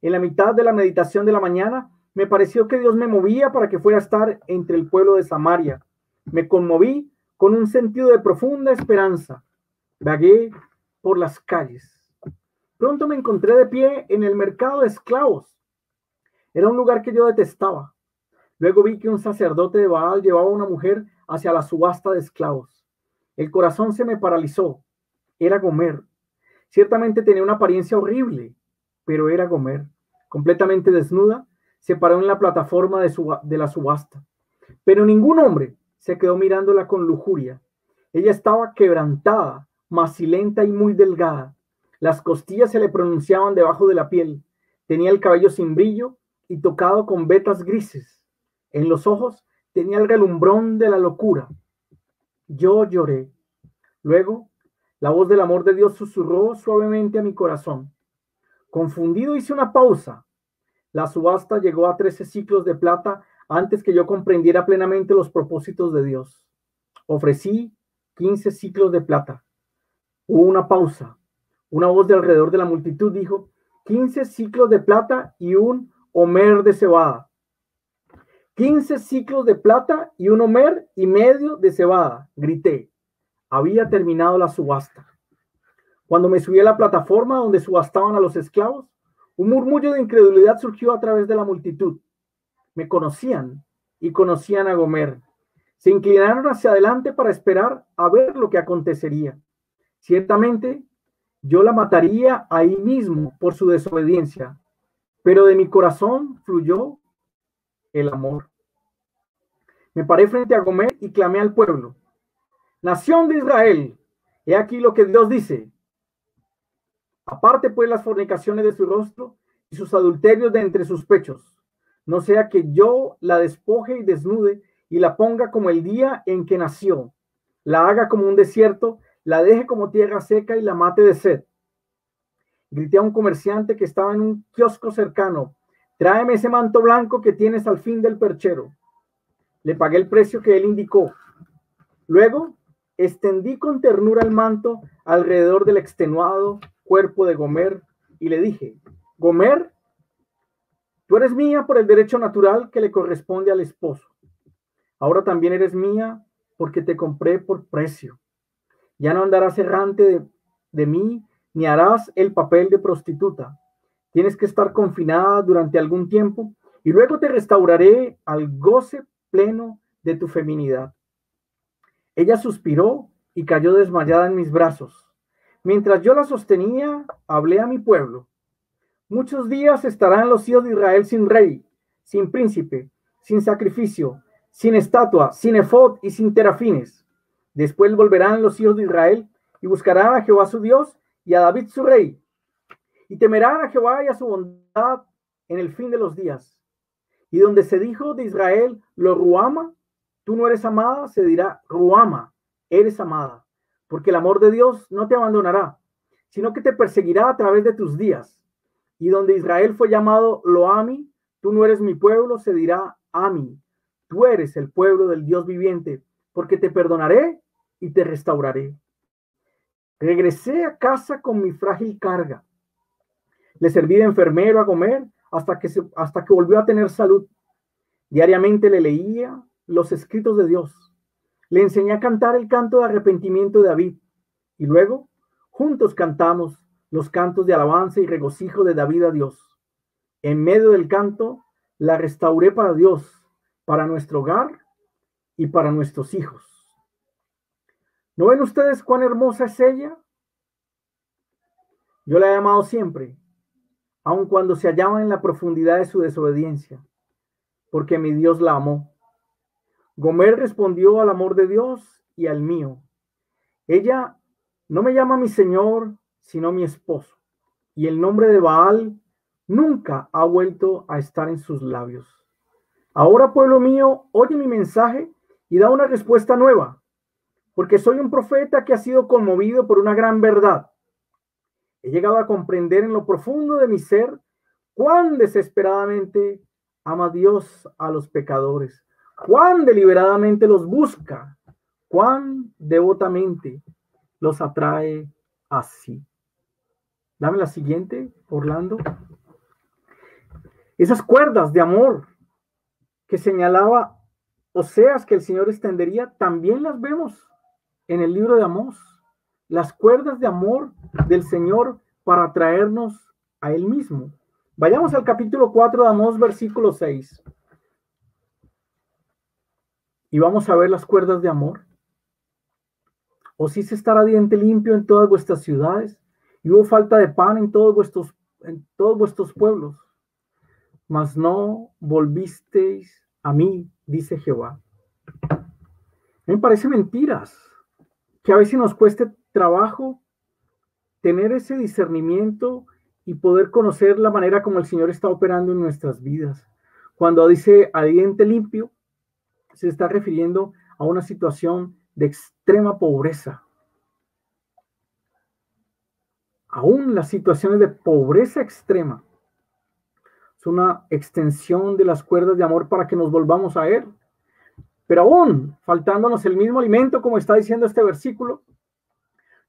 En la mitad de la meditación de la mañana, me pareció que Dios me movía para que fuera a estar entre el pueblo de Samaria. Me conmoví con un sentido de profunda esperanza. Vagué por las calles. Pronto me encontré de pie en el mercado de esclavos. Era un lugar que yo detestaba. Luego vi que un sacerdote de Baal llevaba a una mujer hacia la subasta de esclavos. El corazón se me paralizó. Era Gomer. Ciertamente tenía una apariencia horrible, pero era Gomer. Completamente desnuda, se paró en la plataforma de la subasta. Pero ningún hombre se quedó mirándola con lujuria. Ella estaba quebrantada, macilenta y muy delgada. Las costillas se le pronunciaban debajo de la piel. Tenía el cabello sin brillo y tocado con vetas grises. En los ojos tenía el relumbrón de la locura. Yo lloré. Luego, la voz del amor de Dios susurró suavemente a mi corazón. Confundido hice una pausa. La subasta llegó a 13 ciclos de plata antes que yo comprendiera plenamente los propósitos de Dios. Ofrecí 15 ciclos de plata. Hubo una pausa. Una voz de alrededor de la multitud dijo: 15 ciclos de plata y un homer de cebada. 15 ciclos de plata y un homer y medio de cebada, grité. Había terminado la subasta. Cuando me subí a la plataforma donde subastaban a los esclavos, un murmullo de incredulidad surgió a través de la multitud. Me conocían y conocían a Gomer. Se inclinaron hacia adelante para esperar a ver lo que acontecería. Ciertamente, yo la mataría ahí mismo por su desobediencia, pero de mi corazón fluyó el amor. Me paré frente a Gomer y clamé al pueblo: Nación de Israel, he aquí lo que Dios dice. Aparte pues las fornicaciones de su rostro y sus adulterios de entre sus pechos, no sea que yo la despoje y desnude y la ponga como el día en que nació, la haga como un desierto, la deje como tierra seca y la mate de sed. Grité a un comerciante que estaba en un kiosco cercano: tráeme ese manto blanco que tienes al fin del perchero. Le pagué el precio que él indicó. Luego extendí con ternura el manto alrededor del extenuado cuerpo de Gomer y le dije: Gomer, tú eres mía por el derecho natural que le corresponde al esposo. Ahora también eres mía porque te compré por precio. Ya no andarás errante de mí, ni harás el papel de prostituta. Tienes que estar confinada durante algún tiempo y luego te restauraré al goce pleno de tu feminidad. Ella suspiró y cayó desmayada en mis brazos. Mientras yo la sostenía, hablé a mi pueblo. Muchos días estarán los hijos de Israel sin rey, sin príncipe, sin sacrificio, sin estatua, sin efod y sin terafines. Después volverán los hijos de Israel y buscarán a Jehová su Dios y a David su rey. Y temerán a Jehová y a su bondad en el fin de los días. Y donde se dijo de Israel, lo Ruama, tú no eres amada, se dirá Ruama, eres amada. Porque el amor de Dios no te abandonará, sino que te perseguirá a través de tus días. Y donde Israel fue llamado Loami, tú no eres mi pueblo, se dirá Ami. Tú eres el pueblo del Dios viviente, porque te perdonaré y te restauraré. Regresé a casa con mi frágil carga. Le serví de enfermero a comer hasta que volvió a tener salud. Diariamente le leía los escritos de Dios. Le enseñé a cantar el canto de arrepentimiento de David. Y luego, juntos cantamos los cantos de alabanza y regocijo de David a Dios. En medio del canto, la restauré para Dios, para nuestro hogar y para nuestros hijos. ¿No ven ustedes cuán hermosa es ella? Yo la he amado siempre, aun cuando se hallaba en la profundidad de su desobediencia, porque mi Dios la amó. Gomer respondió al amor de Dios y al mío. Ella no me llama mi Señor, sino mi esposo, y el nombre de Baal nunca ha vuelto a estar en sus labios. Ahora, pueblo mío, oye mi mensaje y da una respuesta nueva, porque soy un profeta que ha sido conmovido por una gran verdad. He llegado a comprender en lo profundo de mi ser cuán desesperadamente ama Dios a los pecadores, cuán deliberadamente los busca, cuán devotamente los atrae a sí. Dame la siguiente, Orlando. Esas cuerdas de amor que señalaba Oseas que el Señor extendería, también las vemos en el libro de Amós. Las cuerdas de amor del Señor para atraernos a Él mismo. Vayamos al capítulo 4 de Amós, versículo 6. Y vamos a ver las cuerdas de amor. Os hice estar a diente limpio en todas vuestras ciudades, y hubo falta de pan en todos vuestros pueblos. Mas no volvisteis a mí, dice Jehová. Me parece mentiras que a veces nos cueste trabajo tener ese discernimiento y poder conocer la manera como el Señor está operando en nuestras vidas. Cuando dice a diente limpio, se está refiriendo a una situación de extrema pobreza. Aún las situaciones de pobreza extrema son una extensión de las cuerdas de amor para que nos volvamos a Él. Pero aún faltándonos el mismo alimento, como está diciendo este versículo,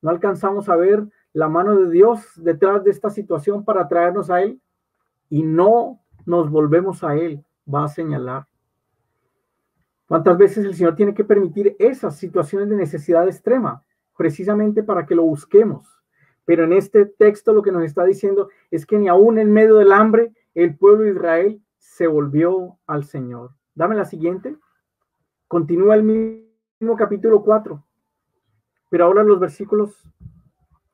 No alcanzamos a ver la mano de Dios detrás de esta situación para traernos a Él y no nos volvemos a Él, va a señalar. ¿Cuántas veces el Señor tiene que permitir esas situaciones de necesidad extrema? Precisamente para que lo busquemos. Pero en este texto lo que nos está diciendo es que ni aún en medio del hambre, el pueblo de Israel se volvió al Señor. Dame la siguiente. Continúa el mismo capítulo 4, pero ahora los versículos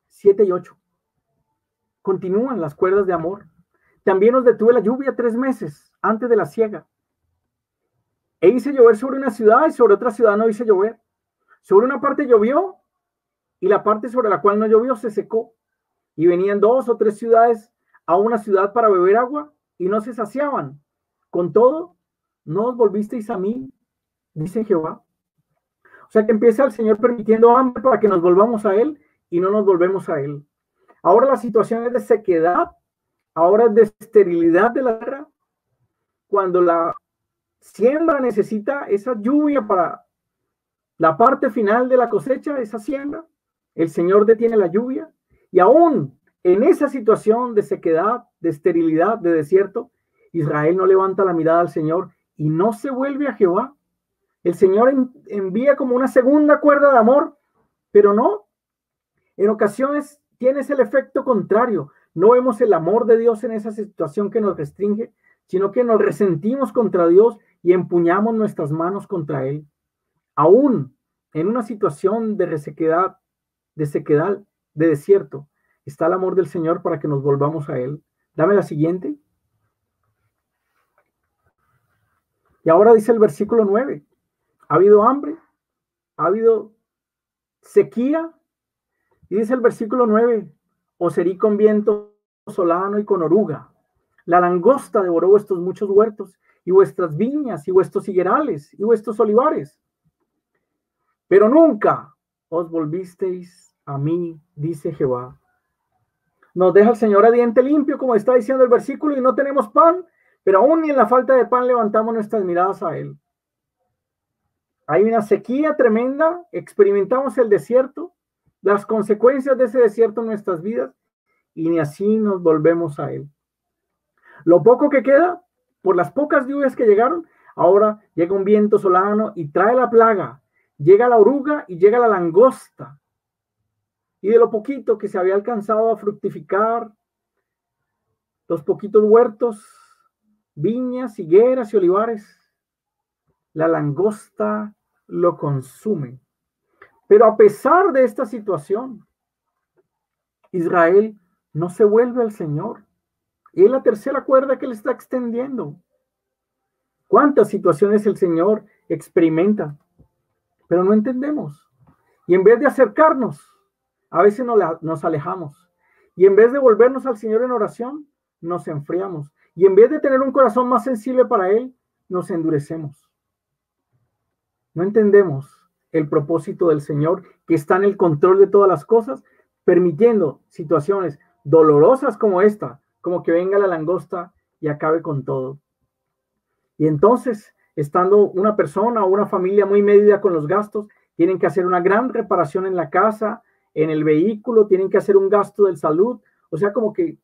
7 y 8. Continúan las cuerdas de amor. También os detuve la lluvia 3 meses antes de la siega. E hice llover sobre una ciudad y sobre otra ciudad no hice llover. Sobre una parte llovió y la parte sobre la cual no llovió se secó. Y venían 2 o 3 ciudades a una ciudad para beber agua y no se saciaban. Con todo, no os volvisteis a mí, dice Jehová. O sea que empieza el Señor permitiendo hambre para que nos volvamos a Él y no nos volvemos a Él. Ahora la situación es de sequedad, ahora es de esterilidad de la tierra. Cuando la siembra necesita esa lluvia para la parte final de la cosecha, esa siembra, el Señor detiene la lluvia y aún en esa situación de sequedad, de esterilidad, de desierto, Israel no levanta la mirada al Señor y no se vuelve a Jehová. El Señor envía como una segunda cuerda de amor, pero no. En ocasiones tienes el efecto contrario. No vemos el amor de Dios en esa situación que nos restringe, sino que nos resentimos contra Dios y empuñamos nuestras manos contra Él. Aún en una situación de resequedad, de sequedad, de desierto, está el amor del Señor para que nos volvamos a Él. Dame la siguiente. Y ahora dice el versículo 9. Ha habido hambre, ha habido sequía, y dice el versículo 9, os herí con viento solano y con oruga. La langosta devoró vuestros muchos huertos, y vuestras viñas, y vuestros higuerales, y vuestros olivares. Pero nunca os volvisteis a mí, dice Jehová. Nos deja el Señor a diente limpio, como está diciendo el versículo, y no tenemos pan, pero aún ni en la falta de pan levantamos nuestras miradas a Él. Hay una sequía tremenda, experimentamos el desierto, las consecuencias de ese desierto en nuestras vidas, y ni así nos volvemos a Él. Lo poco que queda, por las pocas lluvias que llegaron, ahora llega un viento solano y trae la plaga, llega la oruga y llega la langosta. Y de lo poquito que se había alcanzado a fructificar, los poquitos huertos, viñas, higueras y olivares, la langosta lo consume. Pero a pesar de esta situación, Israel no se vuelve al Señor. Y es la tercera cuerda que le está extendiendo. ¿Cuántas situaciones el Señor experimenta? Pero no entendemos. Y en vez de acercarnos, a veces nos alejamos. Y en vez de volvernos al Señor en oración, nos enfriamos. Y en vez de tener un corazón más sensible para Él, nos endurecemos. No entendemos el propósito del Señor, que está en el control de todas las cosas, permitiendo situaciones dolorosas como esta, como que venga la langosta y acabe con todo. Y entonces, estando una persona o una familia muy medida con los gastos, tienen que hacer una gran reparación en la casa, en el vehículo, tienen que hacer un gasto de salud. O sea, como que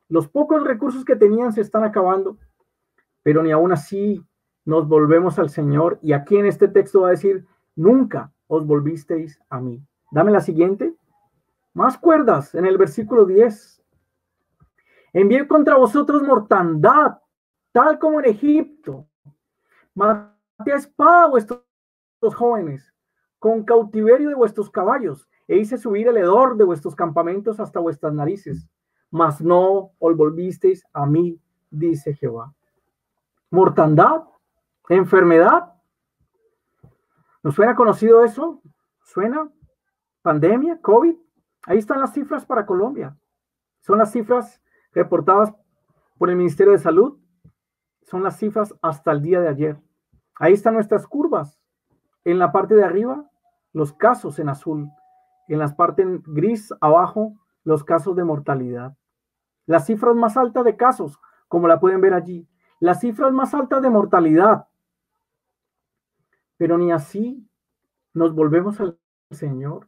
los pocos recursos que tenían se están acabando, pero ni aún así nos volvemos al Señor. Y aquí en este texto va a decir, nunca os volvisteis a mí. Dame la siguiente. Más cuerdas en el versículo 10. Envié contra vosotros mortandad, tal como en Egipto. Maté a espada a vuestros jóvenes, con cautiverio de vuestros caballos, e hice subir el hedor de vuestros campamentos hasta vuestras narices. Mas no os volvisteis a mí, dice Jehová. Mortandad, enfermedad. ¿Nos suena conocido eso? ¿Suena? Pandemia, COVID. Ahí están las cifras para Colombia. Son las cifras reportadas por el Ministerio de Salud. Son las cifras hasta el día de ayer. Ahí están nuestras curvas. En la parte de arriba, los casos en azul. En la parte en gris abajo, los casos de mortalidad. Las cifras más altas de casos, como la pueden ver allí. Las cifras más altas de mortalidad. Pero ni así nos volvemos al Señor.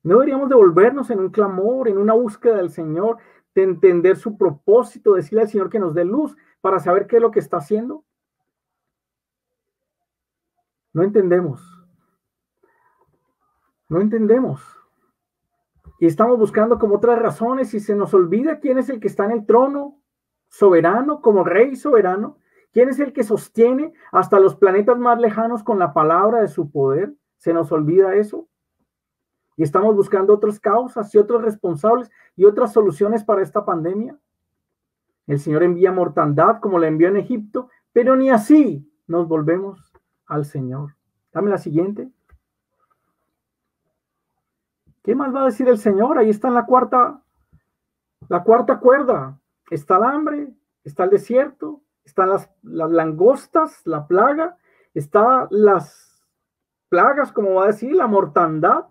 No deberíamos devolvernos en un clamor, en una búsqueda del Señor, de entender su propósito, decirle al Señor que nos dé luz para saber qué es lo que está haciendo. No entendemos. No entendemos. Y estamos buscando como otras razones y se nos olvida quién es el que está en el trono soberano, como rey soberano, quién es el que sostiene hasta los planetas más lejanos con la palabra de su poder. Se nos olvida eso. Y estamos buscando otras causas y otros responsables y otras soluciones para esta pandemia. El Señor envía mortandad como la envió en Egipto, pero ni así nos volvemos al Señor. Dame la siguiente. ¿Qué más va a decir el Señor? Ahí está en la cuarta cuerda. Está el hambre, está el desierto, están las langostas, la plaga, está las plagas, como va a decir, la mortandad.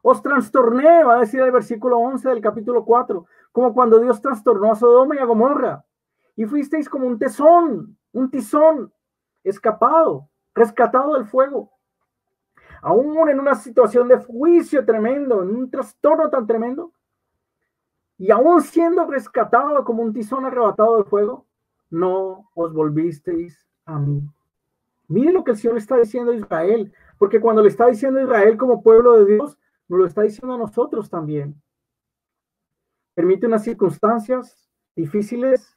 Os trastorné, va a decir el versículo 11 del capítulo 4, como cuando Dios trastornó a Sodoma y a Gomorra. Y fuisteis como un tizón escapado, rescatado del fuego. Aún en una situación de juicio tremendo, en un trastorno tan tremendo, y aún siendo rescatado como un tizón arrebatado del fuego, no os volvisteis a mí. Miren lo que el Señor está diciendo a Israel, porque cuando le está diciendo a Israel como pueblo de Dios, nos lo está diciendo a nosotros también. Permite unas circunstancias difíciles,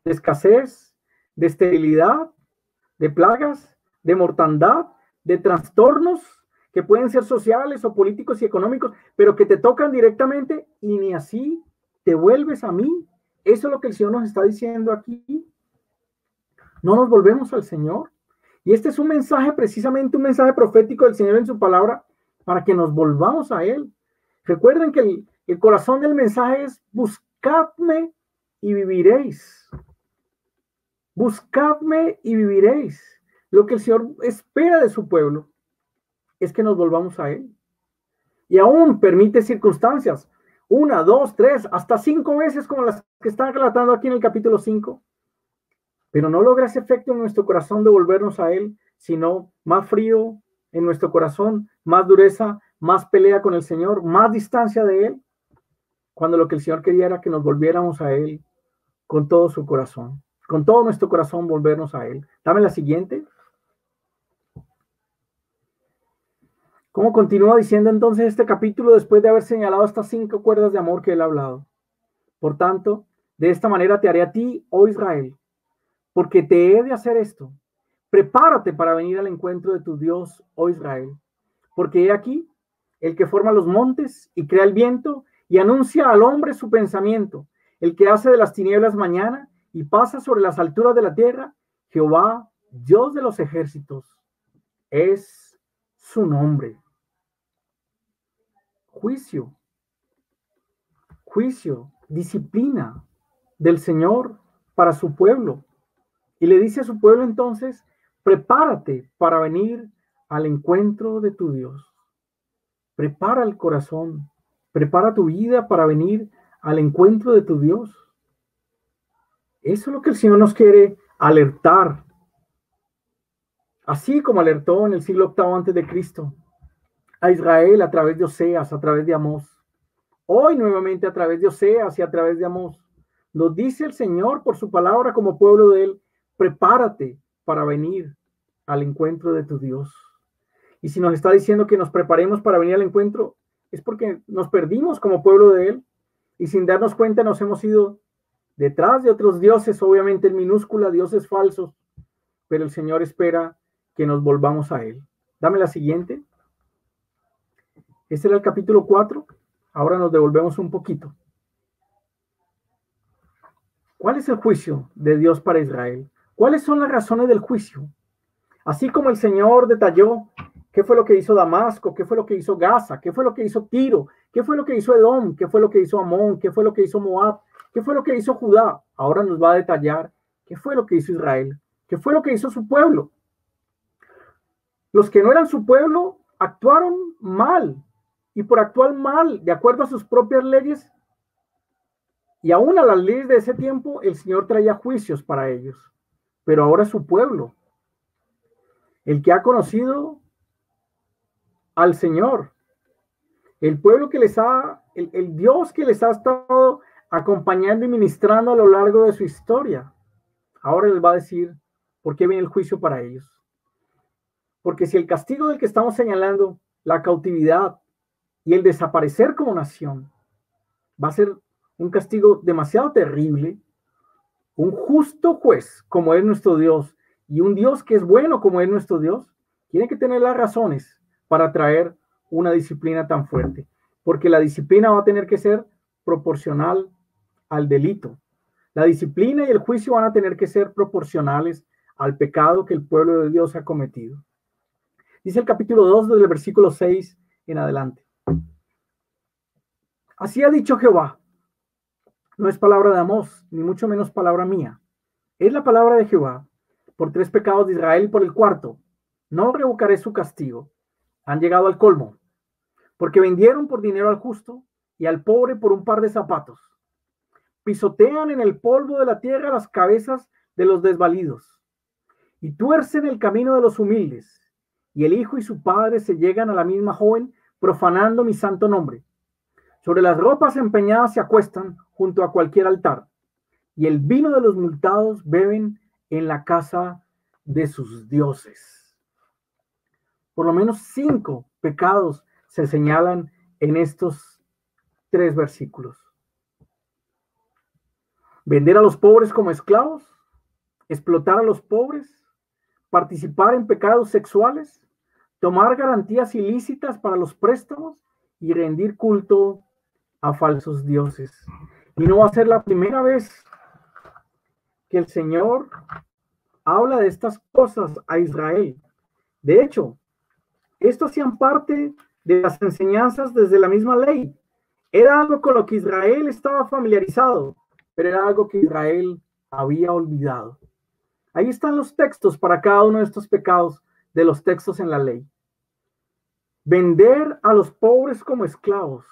de escasez, de esterilidad, de plagas, de mortandad, de trastornos que pueden ser sociales o políticos y económicos, pero que te tocan directamente y ni así te vuelves a mí. Eso es lo que el Señor nos está diciendo aquí. No nos volvemos al Señor. Y este es un mensaje, precisamente un mensaje profético del Señor en su palabra, para que nos volvamos a Él. Recuerden que el corazón del mensaje es: buscadme y viviréis. Buscadme y viviréis. Lo que el Señor espera de su pueblo es que nos volvamos a Él. Y aún permite circunstancias, 1, 2, 3, hasta 5 veces como las que están relatando aquí en el capítulo 5. Pero no logra ese efecto en nuestro corazón de volvernos a Él, sino más frío en nuestro corazón, más dureza, más pelea con el Señor, más distancia de Él, cuando lo que el Señor quería era que nos volviéramos a Él con todo su corazón, con todo nuestro corazón volvernos a Él. Dame la siguiente. ¿Cómo continúa diciendo entonces este capítulo después de haber señalado estas 5 cuerdas de amor que Él ha hablado? Por tanto, de esta manera te haré a ti, oh Israel, porque te he de hacer esto. Prepárate para venir al encuentro de tu Dios, oh Israel, porque he aquí el que forma los montes y crea el viento y anuncia al hombre su pensamiento, el que hace de las tinieblas mañana y pasa sobre las alturas de la tierra. Jehová, Dios de los ejércitos, es su nombre. Juicio, disciplina del Señor para su pueblo. Y le dice a su pueblo entonces: prepárate para venir al encuentro de tu Dios. Prepara el corazón, prepara tu vida para venir al encuentro de tu Dios. Eso es lo que el Señor nos quiere alertar. Así como alertó en el siglo VIII antes de Cristo a Israel a través de Oseas, a través de Amós. Hoy nuevamente a través de Oseas y a través de Amós. Nos dice el Señor por su palabra como pueblo de Él: prepárate para venir al encuentro de tu Dios. Y si nos está diciendo que nos preparemos para venir al encuentro, es porque nos perdimos como pueblo de Él y sin darnos cuenta nos hemos ido detrás de otros dioses, obviamente en minúscula, dioses falsos, pero el Señor espera que nos volvamos a Él. Dame la siguiente. Este era el capítulo 4. Ahora nos devolvemos un poquito. ¿Cuál es el juicio de Dios para Israel? ¿Cuáles son las razones del juicio? Así como el Señor detalló qué fue lo que hizo Damasco, qué fue lo que hizo Gaza, qué fue lo que hizo Tiro, qué fue lo que hizo Edom, qué fue lo que hizo Amón, qué fue lo que hizo Moab, qué fue lo que hizo Judá. Ahora nos va a detallar qué fue lo que hizo Israel, qué fue lo que hizo su pueblo. Los que no eran su pueblo actuaron mal, y por actuar mal, de acuerdo a sus propias leyes, y aún a las leyes de ese tiempo, el Señor traía juicios para ellos. Pero ahora su pueblo, el que ha conocido al Señor, El pueblo que les ha, el Dios que les ha estado acompañando y ministrando a lo largo de su historia, ahora les va a decir por qué viene el juicio para ellos. Porque si el castigo del que estamos señalando, la cautividad y el desaparecer como nación, va a ser un castigo demasiado terrible, un justo juez como es nuestro Dios y un Dios que es bueno como es nuestro Dios, tiene que tener las razones para traer una disciplina tan fuerte, porque la disciplina va a tener que ser proporcional al delito. La disciplina y el juicio van a tener que ser proporcionales al pecado que el pueblo de Dios ha cometido. Dice el capítulo 2 del versículo 6 en adelante. Así ha dicho Jehová. No es palabra de Amós, ni mucho menos palabra mía. Es la palabra de Jehová. Por 3 pecados de Israel y por el cuarto, no revocaré su castigo. Han llegado al colmo, porque vendieron por dinero al justo y al pobre por un par de zapatos. Pisotean en el polvo de la tierra las cabezas de los desvalidos y tuercen el camino de los humildes. Y el hijo y su padre se llegan a la misma joven, profanando mi santo nombre. Sobre las ropas empeñadas se acuestan junto a cualquier altar, y el vino de los multados beben en la casa de sus dioses. Por lo menos 5 pecados se señalan en estos 3 versículos. Vender a los pobres como esclavos, explotar a los pobres, participar en pecados sexuales, tomar garantías ilícitas para los préstamos y rendir culto a falsos dioses. Y no va a ser la primera vez que el Señor habla de estas cosas a Israel. De hecho, esto hacían parte de las enseñanzas desde la misma ley. Era algo con lo que Israel estaba familiarizado, pero era algo que Israel había olvidado. Ahí están los textos para cada uno de estos pecados de los textos en la ley. Vender a los pobres como esclavos.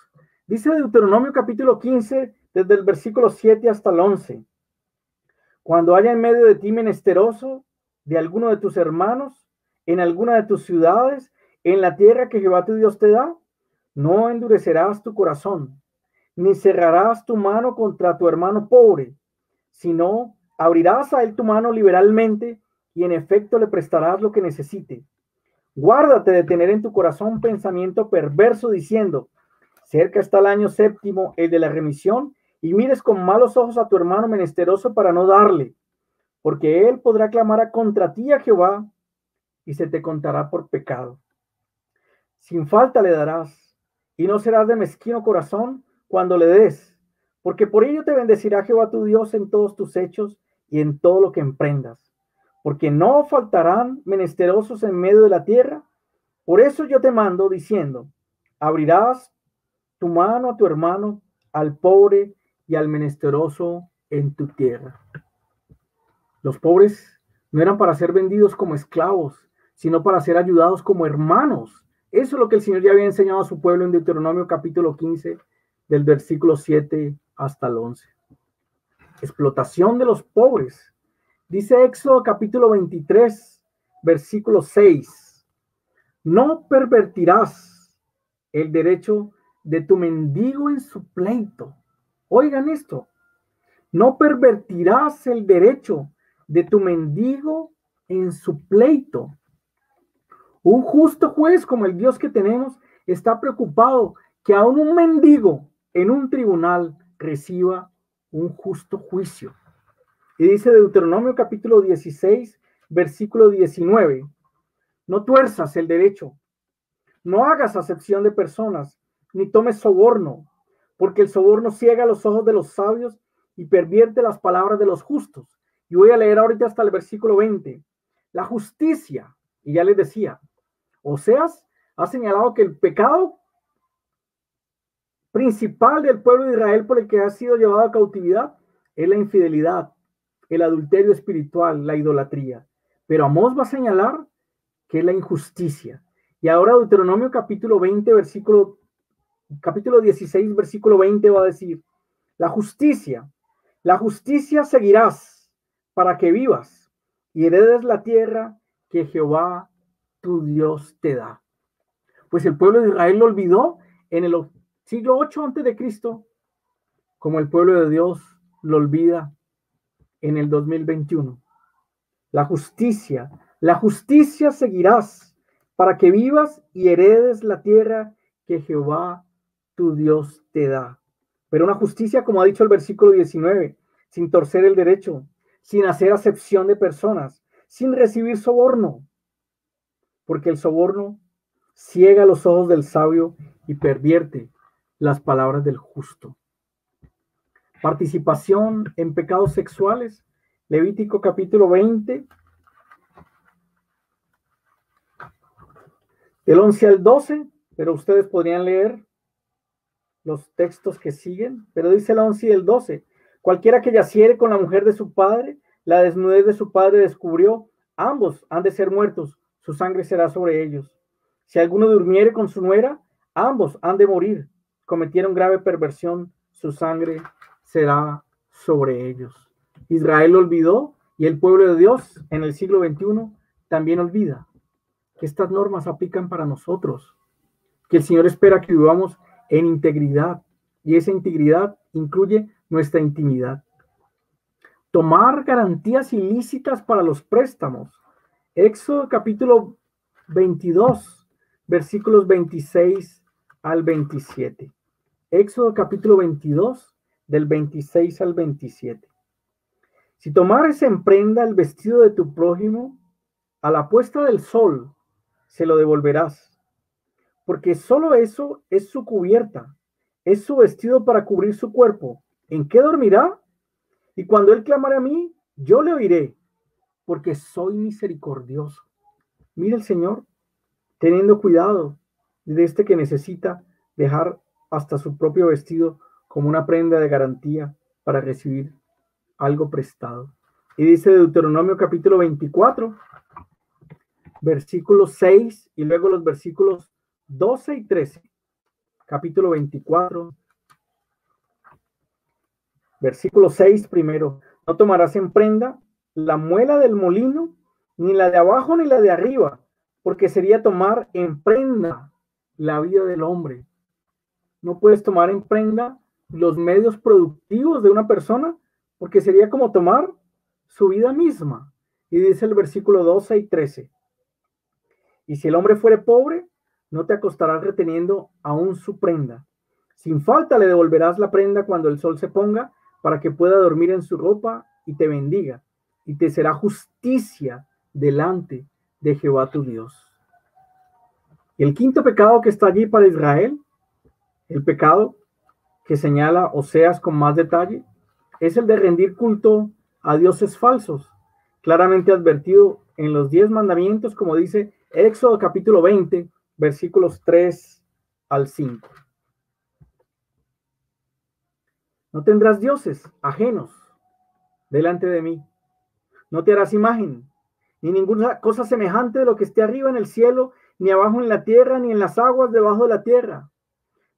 Dice Deuteronomio capítulo 15, desde el versículo 7 hasta el 11. Cuando haya en medio de ti menesteroso de alguno de tus hermanos, en alguna de tus ciudades, en la tierra que Jehová tu Dios te da, no endurecerás tu corazón, ni cerrarás tu mano contra tu hermano pobre, sino abrirás a él tu mano liberalmente y en efecto le prestarás lo que necesite. Guárdate de tener en tu corazón pensamiento perverso diciendo, cerca está el año 7º, el de la remisión, y mires con malos ojos a tu hermano menesteroso para no darle, porque él podrá clamar contra ti a Jehová y se te contará por pecado. Sin falta le darás, y no serás de mezquino corazón cuando le des, porque por ello te bendecirá Jehová tu Dios en todos tus hechos y en todo lo que emprendas, porque no faltarán menesterosos en medio de la tierra. Por eso yo te mando diciendo, abrirás tu mano a tu hermano, al pobre y al menesteroso en tu tierra. Los pobres no eran para ser vendidos como esclavos, sino para ser ayudados como hermanos. Eso es lo que el Señor ya había enseñado a su pueblo en Deuteronomio capítulo 15, del versículo 7 hasta el 11. Explotación de los pobres. Dice Éxodo capítulo 23, versículo 6. No pervertirás el derecho de tu mendigo en su pleito. Oigan esto. No pervertirás el derecho de tu mendigo en su pleito. Un justo juez como el Dios que tenemos está preocupado que aún un mendigo en un tribunal reciba un justo juicio. Y dice Deuteronomio capítulo 16, versículo 19. No tuerzas el derecho, no hagas acepción de personas, ni tomes soborno, porque el soborno ciega los ojos de los sabios y pervierte las palabras de los justos. Y voy a leer ahorita hasta el versículo 20. La justicia, y ya les decía, Oseas ha señalado que el pecado principal del pueblo de Israel por el que ha sido llevado a cautividad es la infidelidad, el adulterio espiritual, la idolatría. Pero Amós va a señalar que es la injusticia. Y ahora Deuteronomio capítulo 16, versículo 20 va a decir, la justicia seguirás para que vivas y heredes la tierra que Jehová tu Dios te da. Pues el pueblo de Israel lo olvidó en el siglo 8 antes de Cristo, como el pueblo de Dios lo olvida en el 2021. La justicia seguirás para que vivas y heredes la tierra que Jehová tu Dios te da. Pero una justicia, como ha dicho el versículo 19, sin torcer el derecho, sin hacer acepción de personas, sin recibir soborno, porque el soborno ciega los ojos del sabio y pervierte las palabras del justo. Participación en pecados sexuales, Levítico capítulo 20, del 11 al 12, pero ustedes podrían leer los textos que siguen, pero dice el 11 y el 12, cualquiera que yaciere con la mujer de su padre, la desnudez de su padre descubrió, ambos han de ser muertos, su sangre será sobre ellos. Si alguno durmiere con su nuera, ambos han de morir, cometieron grave perversión, su sangre será sobre ellos. Israel olvidó y el pueblo de Dios en el siglo XXI también olvida que estas normas aplican para nosotros, que el Señor espera que vivamos en integridad y esa integridad incluye nuestra intimidad. Tomar garantías ilícitas para los préstamos. Éxodo capítulo 22, versículos 26 al 27. Éxodo capítulo 22, del 26 al 27. Si tomares en prenda el vestido de tu prójimo, a la puesta del sol se lo devolverás, porque solo eso es su cubierta, es su vestido para cubrir su cuerpo. ¿En qué dormirá? Y cuando él clamare a mí, yo le oiré, porque soy misericordioso. Mira el Señor teniendo cuidado de este que necesita dejar hasta su propio vestido como una prenda de garantía para recibir algo prestado. Y dice Deuteronomio capítulo 24, versículos 6 y luego los versículos 12 y 13. Capítulo 24, versículo 6 primero. No tomarás en prenda la muela del molino, ni la de abajo ni la de arriba, porque sería tomar en prenda la vida del hombre. No puedes tomar en prenda los medios productivos de una persona, porque sería como tomar su vida misma. Y dice el versículo 12 y 13. Y si el hombre fuere pobre, no te acostarás reteniendo aún su prenda. Sin falta le devolverás la prenda cuando el sol se ponga, para que pueda dormir en su ropa y te bendiga, y te será justicia delante de Jehová tu Dios. Y el quinto pecado que está allí para Israel, el pecado que señala Oseas con más detalle, es el de rendir culto a dioses falsos, claramente advertido en los 10 mandamientos, como dice Éxodo capítulo 20, versículos 3 al 5. No tendrás dioses ajenos delante de mí. No te harás imagen, ni ninguna cosa semejante de lo que esté arriba en el cielo, ni abajo en la tierra, ni en las aguas debajo de la tierra.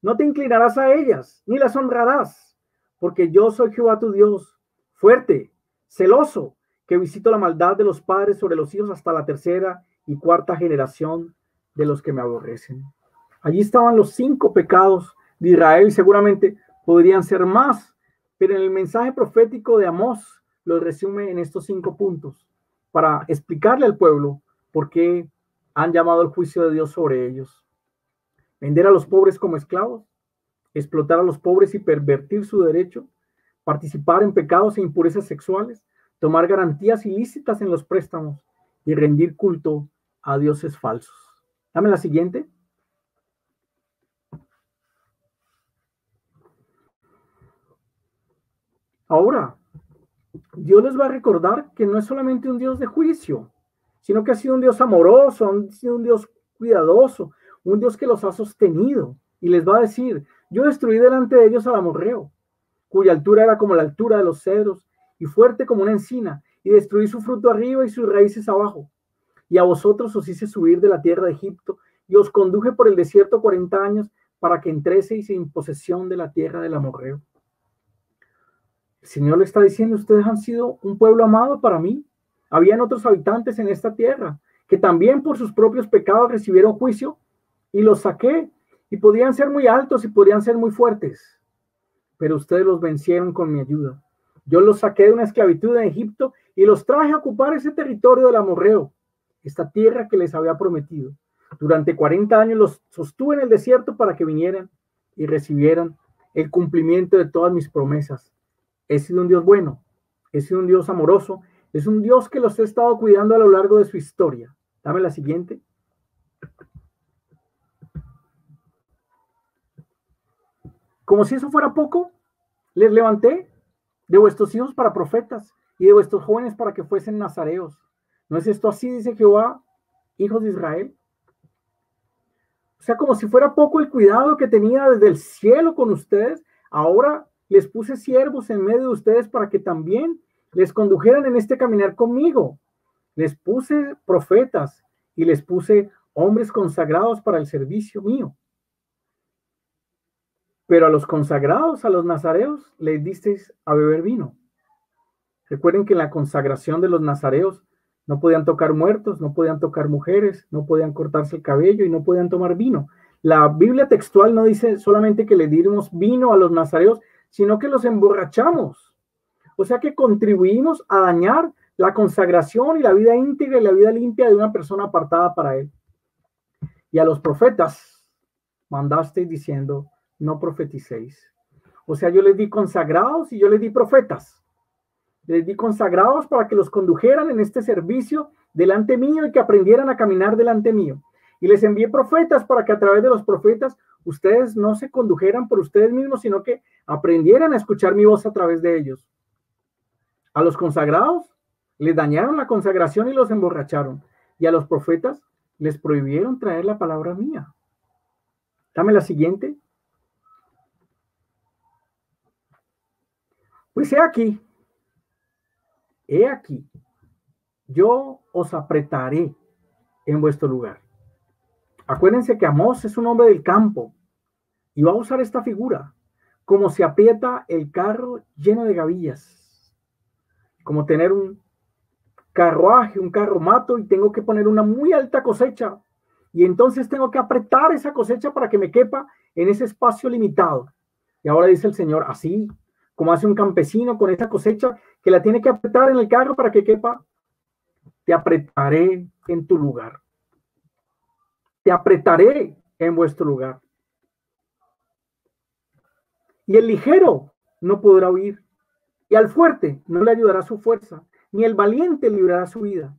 No te inclinarás a ellas, ni las honrarás, porque yo soy Jehová tu Dios, fuerte, celoso, que visito la maldad de los padres sobre los hijos hasta la tercera y cuarta generación de los que me aborrecen. Allí estaban los 5 pecados de Israel y seguramente podrían ser más, pero en el mensaje profético de Amós los resume en estos 5 puntos para explicarle al pueblo por qué han llamado el juicio de Dios sobre ellos. Vender a los pobres como esclavos, explotar a los pobres y pervertir su derecho, participar en pecados e impurezas sexuales, tomar garantías ilícitas en los préstamos y rendir culto a dioses falsos. Dame la siguiente. Ahora, Dios les va a recordar que no es solamente un Dios de juicio, sino que ha sido un Dios amoroso, ha sido un Dios cuidadoso, un Dios que los ha sostenido. Y les va a decir, yo destruí delante de ellos al amorreo, cuya altura era como la altura de los cedros, y fuerte como una encina, y destruí su fruto arriba y sus raíces abajo. Y a vosotros os hice subir de la tierra de Egipto, y os conduje por el desierto 40 años, para que entreseis en posesión de la tierra del amorreo. El Señor le está diciendo, ustedes han sido un pueblo amado para mí. Habían otros habitantes en esta tierra que también por sus propios pecados recibieron juicio y los saqué y podían ser muy altos y podían ser muy fuertes, pero ustedes los vencieron con mi ayuda. Yo los saqué de una esclavitud en Egipto y los traje a ocupar ese territorio del amorreo, esta tierra que les había prometido. Durante 40 años los sostuve en el desierto para que vinieran y recibieran el cumplimiento de todas mis promesas. He sido un Dios bueno, he sido un Dios amoroso, es un Dios que los he estado cuidando a lo largo de su historia. Dame la siguiente. Como si eso fuera poco, les levanté de vuestros hijos para profetas y de vuestros jóvenes para que fuesen nazareos. ¿No es esto así, dice Jehová, hijos de Israel? O sea, como si fuera poco el cuidado que tenía desde el cielo con ustedes, ahora les puse siervos en medio de ustedes para que también les condujeran en este caminar conmigo. Les puse profetas y les puse hombres consagrados para el servicio mío. Pero a los consagrados, a los nazareos, les disteis a beber vino. Recuerden que en la consagración de los nazareos no podían tocar muertos, no podían tocar mujeres, no podían cortarse el cabello y no podían tomar vino. La Biblia textual no dice solamente que le dimos vino a los nazareos, sino que los emborrachamos. O sea que contribuimos a dañar la consagración y la vida íntegra y la vida limpia de una persona apartada para él. Y a los profetas mandasteis diciendo, no profeticéis. O sea, yo les di consagrados y yo les di profetas. Les di consagrados para que los condujeran en este servicio delante mío y que aprendieran a caminar delante mío. Y les envié profetas para que a través de los profetas ustedes no se condujeran por ustedes mismos, sino que aprendieran a escuchar mi voz a través de ellos. A los consagrados les dañaron la consagración y los emborracharon. Y a los profetas les prohibieron traer la palabra mía. Dame la siguiente. Pues he aquí, yo os apretaré en vuestro lugar. Acuérdense que Amós es un hombre del campo y va a usar esta figura, como se aprieta el carro lleno de gavillas, como tener un carruaje, un carromato y tengo que poner una muy alta cosecha y entonces tengo que apretar esa cosecha para que me quepa en ese espacio limitado. Y ahora dice el Señor, así como hace un campesino con esa cosecha que la tiene que apretar en el carro para que quepa, te apretaré en tu lugar. Te apretaré en vuestro lugar. Y el ligero no podrá huir, y al fuerte no le ayudará su fuerza, ni el valiente librará su vida.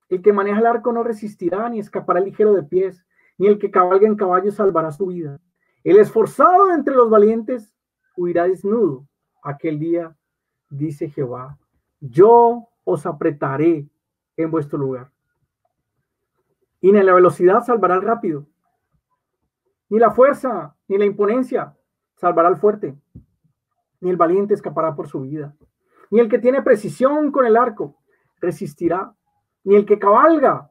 El que maneja el arco no resistirá, ni escapará ligero de pies, ni el que cabalga en caballo salvará su vida. El esforzado entre los valientes huirá desnudo. Aquel día, dice Jehová, yo os apretaré en vuestro lugar. Y ni la velocidad salvará al rápido, ni la fuerza, ni la imponencia salvará al fuerte, ni el valiente escapará por su vida, ni el que tiene precisión con el arco resistirá, ni el que cabalga.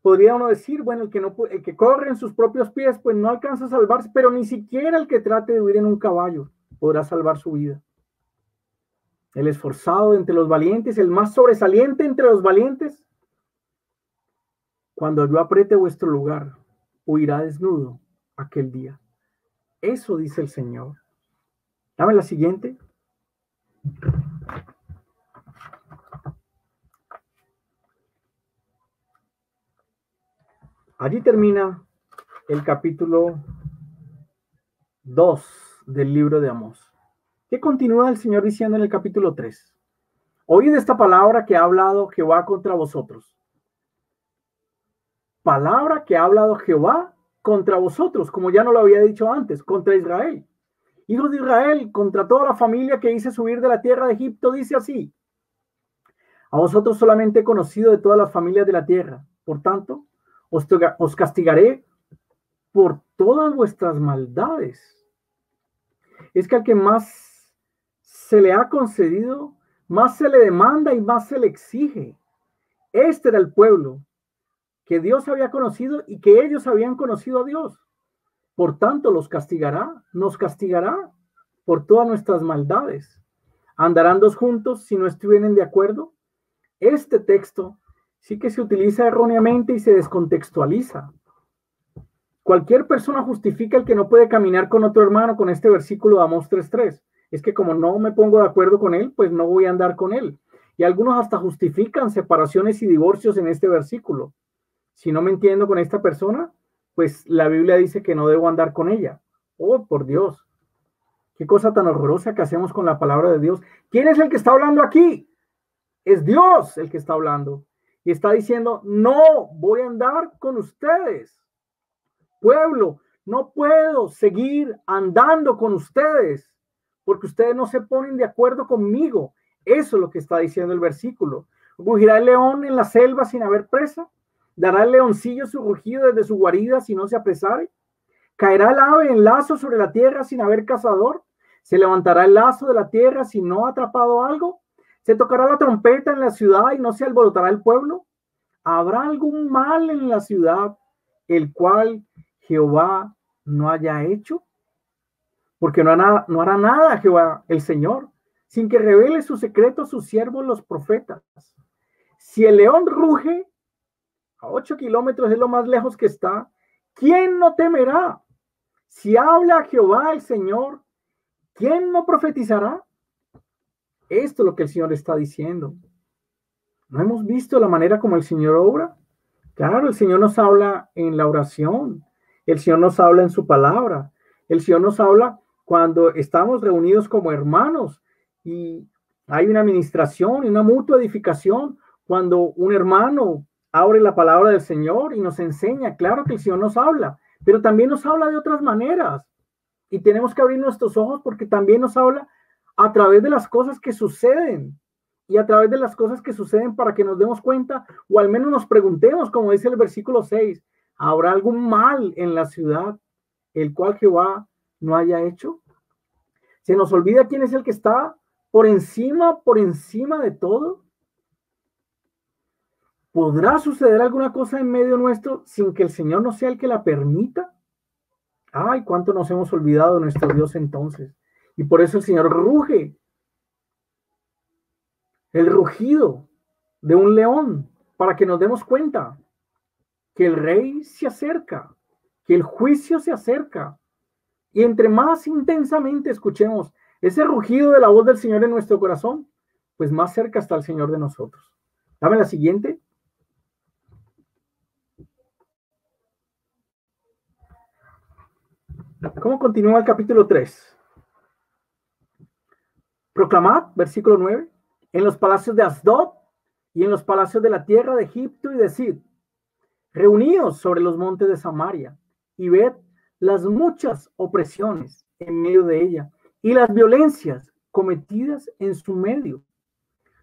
Podría uno decir, bueno, el que corre en sus propios pies, pues no alcanza a salvarse, pero ni siquiera el que trate de huir en un caballo podrá salvar su vida. El esforzado entre los valientes, el más sobresaliente entre los valientes, cuando yo apriete vuestro lugar, huirá desnudo aquel día. Eso dice el Señor. Dame la siguiente. Allí termina el capítulo 2 del libro de Amós. ¿Qué continúa el Señor diciendo en el capítulo 3? Oíd esta palabra que ha hablado Jehová contra vosotros. Palabra que ha hablado Jehová contra vosotros, como ya no lo había dicho antes, contra Israel. Hijos de Israel, contra toda la familia que hice subir de la tierra de Egipto, dice así: a vosotros solamente he conocido de todas las familias de la tierra, por tanto, os castigaré por todas vuestras maldades. Es que al que más se le ha concedido, más se le demanda y más se le exige. Este era el pueblo que Dios había conocido y que ellos habían conocido a Dios. Por tanto, nos castigará por todas nuestras maldades. ¿Andarán dos juntos si no estuvieren de acuerdo? Este texto sí que se utiliza erróneamente y se descontextualiza. Cualquier persona justifica el que no puede caminar con otro hermano con este versículo de Amós 3:3. Es que como no me pongo de acuerdo con él, pues no voy a andar con él. Y algunos hasta justifican separaciones y divorcios en este versículo. Si no me entiendo con esta persona, pues la Biblia dice que no debo andar con ella. Oh, por Dios. Qué cosa tan horrorosa que hacemos con la palabra de Dios. ¿Quién es el que está hablando aquí? Es Dios el que está hablando. Y está diciendo, no voy a andar con ustedes. Pueblo, no puedo seguir andando con ustedes porque ustedes no se ponen de acuerdo conmigo. Eso es lo que está diciendo el versículo. ¿Rugirá el león en la selva sin haber presa? ¿Dará el leoncillo su rugido desde su guarida si no se apresare? ¿Caerá el ave en lazo sobre la tierra sin haber cazador? ¿Se levantará el lazo de la tierra si no ha atrapado algo? ¿Se tocará la trompeta en la ciudad y no se alborotará el pueblo? ¿Habrá algún mal en la ciudad el cual Jehová no haya hecho? Porque no hará nada Jehová el Señor sin que revele su secreto a sus siervos los profetas. Si el león ruge a 8 kilómetros, es lo más lejos que está, ¿quién no temerá? Si habla Jehová el Señor, ¿quién no profetizará? Esto es lo que el Señor está diciendo. ¿No hemos visto la manera como el Señor obra? Claro, el Señor nos habla en la oración, el Señor nos habla en su palabra, el Señor nos habla cuando estamos reunidos como hermanos y hay una administración y una mutua edificación, cuando un hermano abre la palabra del Señor y nos enseña. Claro que el Señor nos habla, pero también nos habla de otras maneras y tenemos que abrir nuestros ojos porque también nos habla a través de las cosas que suceden. Y a través de las cosas que suceden para que nos demos cuenta o al menos nos preguntemos, como dice el versículo 6, ¿habrá algún mal en la ciudad el cual Jehová no haya hecho? ¿Se nos olvida quién es el que está por encima de todo? ¿Podrá suceder alguna cosa en medio nuestro sin que el Señor no sea el que la permita? Ay, cuánto nos hemos olvidado de nuestro Dios entonces. Y por eso el Señor ruge. El rugido de un león, para que nos demos cuenta que el rey se acerca, que el juicio se acerca. Y entre más intensamente escuchemos ese rugido de la voz del Señor en nuestro corazón, pues más cerca está el Señor de nosotros. Dame la siguiente. ¿Cómo continúa el capítulo 3? Proclamad, versículo 9, en los palacios de Asdod y en los palacios de la tierra de Egipto y decid, reuníos sobre los montes de Samaria y ved las muchas opresiones en medio de ella y las violencias cometidas en su medio.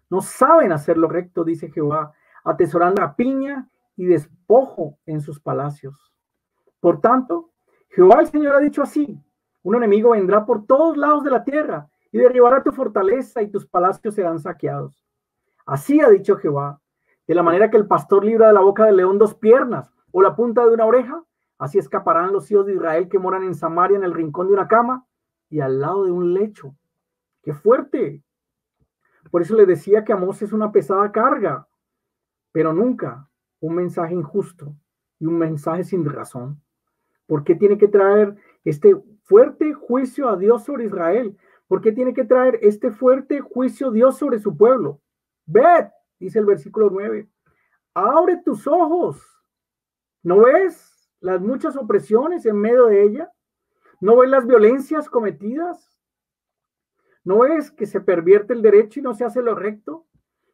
No saben hacer lo recto, dice Jehová, atesoran rapiña y despojo en sus palacios. Por tanto, Jehová el Señor ha dicho así, un enemigo vendrá por todos lados de la tierra y derribará tu fortaleza y tus palacios serán saqueados. Así ha dicho Jehová, de la manera que el pastor libra de la boca del león 2 piernas o la punta de una oreja, así escaparán los hijos de Israel que moran en Samaria en el rincón de una cama y al lado de un lecho. ¡Qué fuerte! Por eso le decía que Amós es una pesada carga, pero nunca un mensaje injusto y un mensaje sin razón. ¿Por qué tiene que traer este fuerte juicio a Dios sobre Israel? ¿Por qué tiene que traer este fuerte juicio Dios sobre su pueblo? Ved, dice el versículo 9, abre tus ojos. ¿No ves las muchas opresiones en medio de ella? ¿No ves las violencias cometidas? ¿No ves que se pervierte el derecho y no se hace lo recto?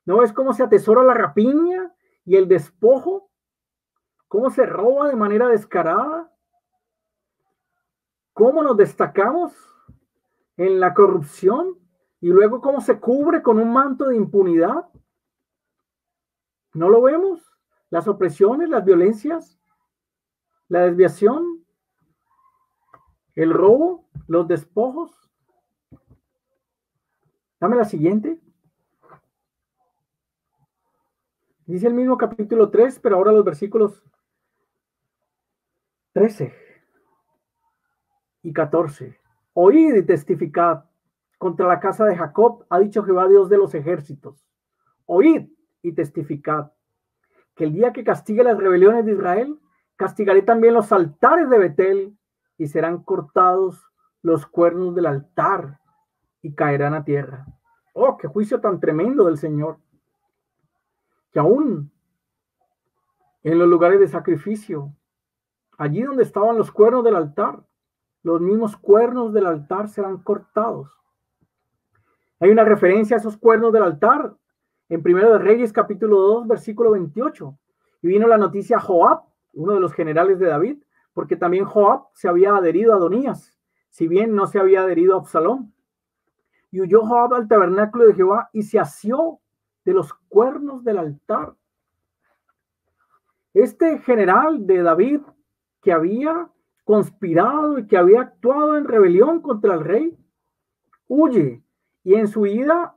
¿No ves cómo se atesora la rapiña y el despojo? ¿Cómo se roba de manera descarada? ¿Cómo nos destacamos en la corrupción? Y luego cómo se cubre con un manto de impunidad. ¿No lo vemos? Las opresiones, las violencias, la desviación, el robo, los despojos. Dame la siguiente. Dice el mismo capítulo 3, pero ahora los versículos 13 y 14. Oíd y testificad contra la casa de Jacob, ha dicho Jehová Dios de los ejércitos. Oíd y testificad que el día que castigue las rebeliones de Israel, Castigaré también los altares de Betel y serán cortados los cuernos del altar y caerán a tierra. Oh, qué juicio tan tremendo del Señor. Que aún en los lugares de sacrificio, allí donde estaban los cuernos del altar, los mismos cuernos del altar serán cortados. Hay una referencia a esos cuernos del altar en Primero de Reyes, capítulo 2, versículo 28. Y vino la noticia a Joab, uno de los generales de David, porque también Joab se había adherido a Adonías, si bien no se había adherido a Absalón. Y huyó Joab al tabernáculo de Jehová y se asió de los cuernos del altar. Este general de David, que había conspirado y que había actuado en rebelión contra el rey, huye y en su ida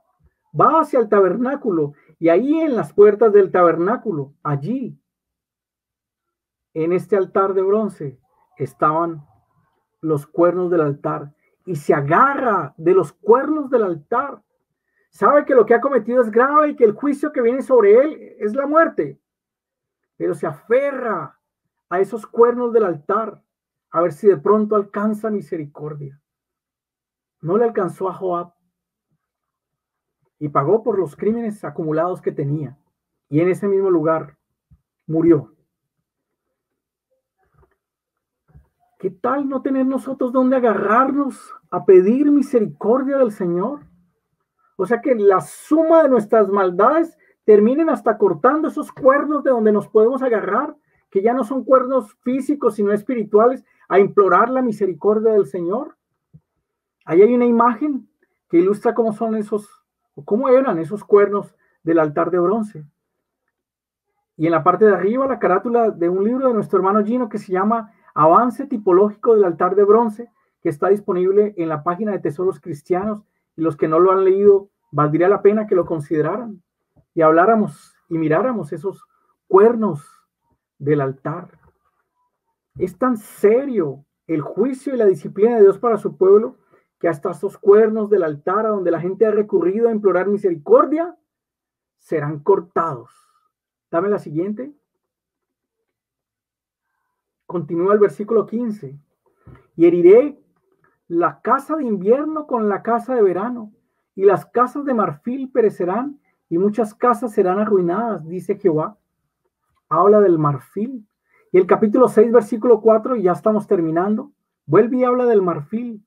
va hacia el tabernáculo, y ahí en las puertas del tabernáculo, allí, en este altar de bronce, estaban los cuernos del altar, y se agarra de los cuernos del altar. Sabe que lo que ha cometido es grave y que el juicio que viene sobre él es la muerte, pero se aferra a esos cuernos del altar a ver si de pronto alcanza misericordia. No le alcanzó a Joab y pagó por los crímenes acumulados que tenía, y en ese mismo lugar murió. ¿Qué tal no tener nosotros dónde agarrarnos a pedir misericordia del Señor? O sea, que la suma de nuestras maldades terminen hasta cortando esos cuernos de donde nos podemos agarrar, que ya no son cuernos físicos, sino espirituales, a implorar la misericordia del Señor. Ahí hay una imagen que ilustra cómo son esos, o cómo eran esos cuernos del altar de bronce. Y en la parte de arriba, la carátula de un libro de nuestro hermano Gino que se llama Avance tipológico del altar de bronce, que está disponible en la página de Tesoros Cristianos, y los que no lo han leído, valdría la pena que lo consideraran y habláramos y miráramos esos cuernos del altar. Es tan serio el juicio y la disciplina de Dios para su pueblo, que hasta esos cuernos del altar a donde la gente ha recurrido a implorar misericordia, serán cortados. Dame la siguiente. Continúa el versículo 15. Y heriré la casa de invierno con la casa de verano, y las casas de marfil perecerán, y muchas casas serán arruinadas, dice Jehová. Habla del marfil. Y el capítulo 6, versículo 4, y ya estamos terminando, vuelve y habla del marfil.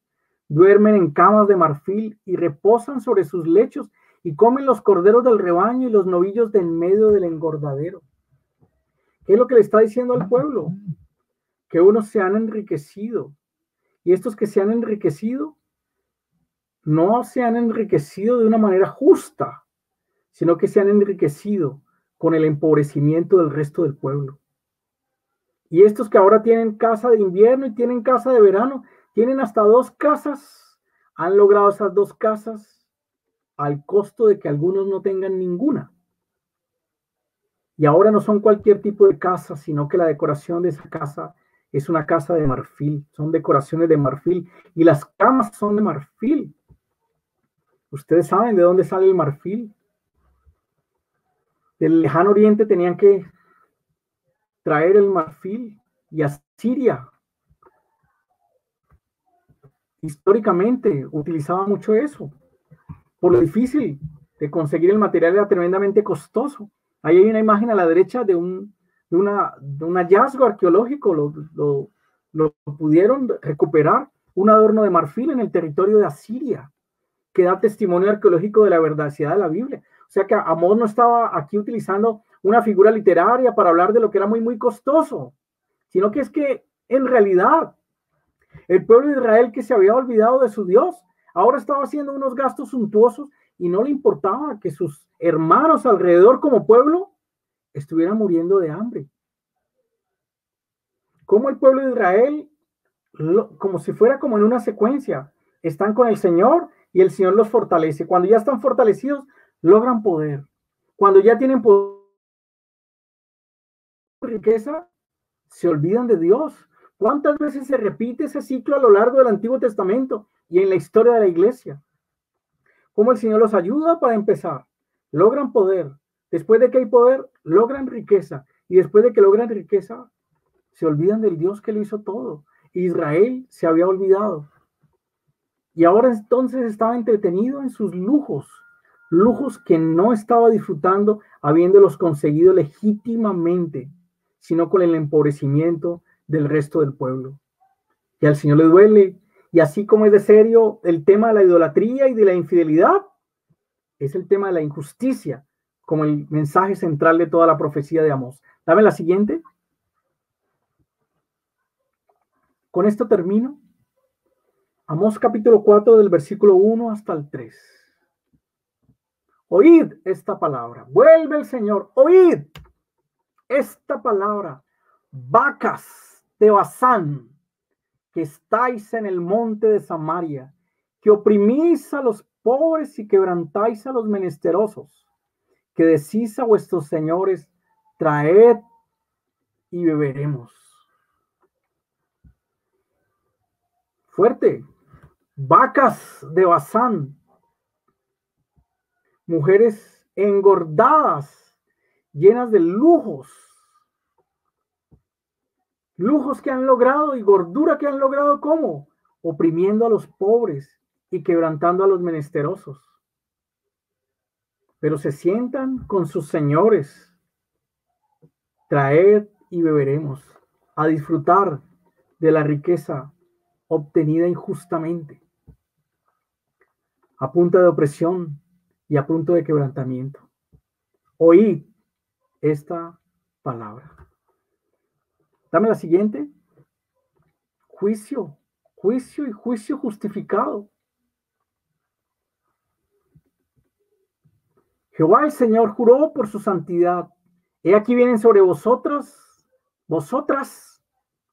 Duermen en camas de marfil y reposan sobre sus lechos, y comen los corderos del rebaño y los novillos de en medio del engordadero. ¿Qué es lo que le está diciendo al pueblo? Que unos se han enriquecido, y estos que se han enriquecido no se han enriquecido de una manera justa, sino que se han enriquecido con el empobrecimiento del resto del pueblo. Y estos que ahora tienen casa de invierno y tienen casa de verano, tienen hasta 2 casas, han logrado esas 2 casas al costo de que algunos no tengan ninguna. Y ahora no son cualquier tipo de casa, sino que la decoración de esa casa es una casa de marfil, son decoraciones de marfil, y las camas son de marfil. Ustedes saben de dónde sale el marfil. Del lejano oriente tenían que traer el marfil, y Asiria históricamente utilizaba mucho eso. Por lo difícil de conseguir el material, era tremendamente costoso. Ahí hay una imagen a la derecha de un hallazgo arqueológico. Lo pudieron recuperar, un adorno de marfil en el territorio de Asiria, que da testimonio arqueológico de la veracidad de la Biblia. O sea que Amós no estaba aquí utilizando una figura literaria para hablar de lo que era muy, muy costoso, sino que es que en realidad el pueblo de Israel, que se había olvidado de su Dios, ahora estaba haciendo unos gastos suntuosos y no le importaba que sus hermanos alrededor como pueblo estuvieran muriendo de hambre. Como el pueblo de Israel, como si fuera como en una secuencia, están con el Señor y el Señor los fortalece. Cuando ya están fortalecidos, logran poder. Cuando ya tienen poder, riqueza, se olvidan de Dios. ¿Cuántas veces se repite ese ciclo a lo largo del Antiguo Testamento y en la historia de la iglesia? Cómo el Señor los ayuda para empezar, logran poder. Después de que hay poder, logran riqueza. Y después de que logran riqueza, Se olvidan del Dios que lo hizo todo. Israel se había olvidado. Y ahora entonces estaba entretenido en sus lujos, lujos que no estaba disfrutando habiéndolos conseguido legítimamente, sino con el empobrecimiento del resto del pueblo. Y al Señor le duele. Y así como es de serio el tema de la idolatría y de la infidelidad, es el tema de la injusticia, como el mensaje central de toda la profecía de Amós. Dame la siguiente. Con esto termino. Amós capítulo 4 del versículo 1 hasta el 3. Oíd esta palabra. Vuelve el Señor. Oíd esta palabra. Vacas de Basán, que estáis en el monte de Samaria, que oprimís a los pobres y quebrantáis a los menesterosos, que decís a vuestros señores, traed y beberemos. Fuerte. Vacas de Basán, mujeres engordadas, llenas de lujos, lujos que han logrado y gordura que han logrado, ¿cómo? Oprimiendo a los pobres y quebrantando a los menesterosos. Pero se sientan con sus señores, traed y beberemos, a disfrutar de la riqueza obtenida injustamente, a punta de opresión y a punto de quebrantamiento. Oíd esta palabra. Dame la siguiente. Juicio, juicio y juicio justificado. Jehová el Señor juró por su santidad. He aquí vienen sobre vosotras,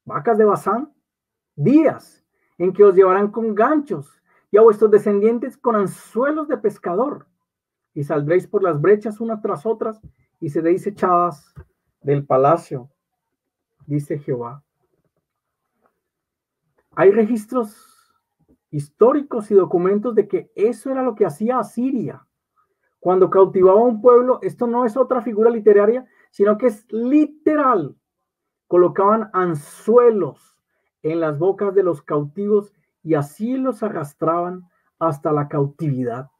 vacas de Basán, días en que os llevarán con ganchos y a vuestros descendientes con anzuelos de pescador, y saldréis por las brechas unas tras otras y seréis echadas del palacio, dice Jehová. Hay registros históricos y documentos de que eso era lo que hacía Asiria cuando cautivaba a un pueblo. Esto no es otra figura literaria, sino que es literal. Colocaban anzuelos en las bocas de los cautivos y así los arrastraban hasta la cautividad.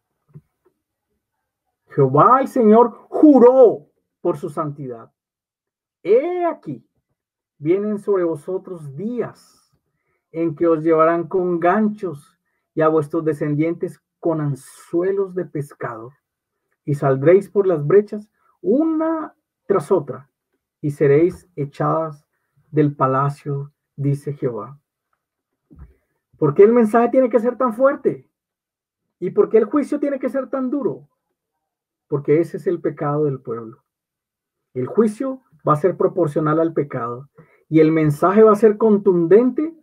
Jehová el Señor juró por su santidad. He aquí, vienen sobre vosotros días en que os llevarán con ganchos y a vuestros descendientes con anzuelos de pescador, y saldréis por las brechas una tras otra y seréis echadas del palacio, dice Jehová. ¿Por qué el mensaje tiene que ser tan fuerte? ¿Y por qué el juicio tiene que ser tan duro? Porque ese es el pecado del pueblo. El juicio va a ser proporcional al pecado y el mensaje va a ser contundente,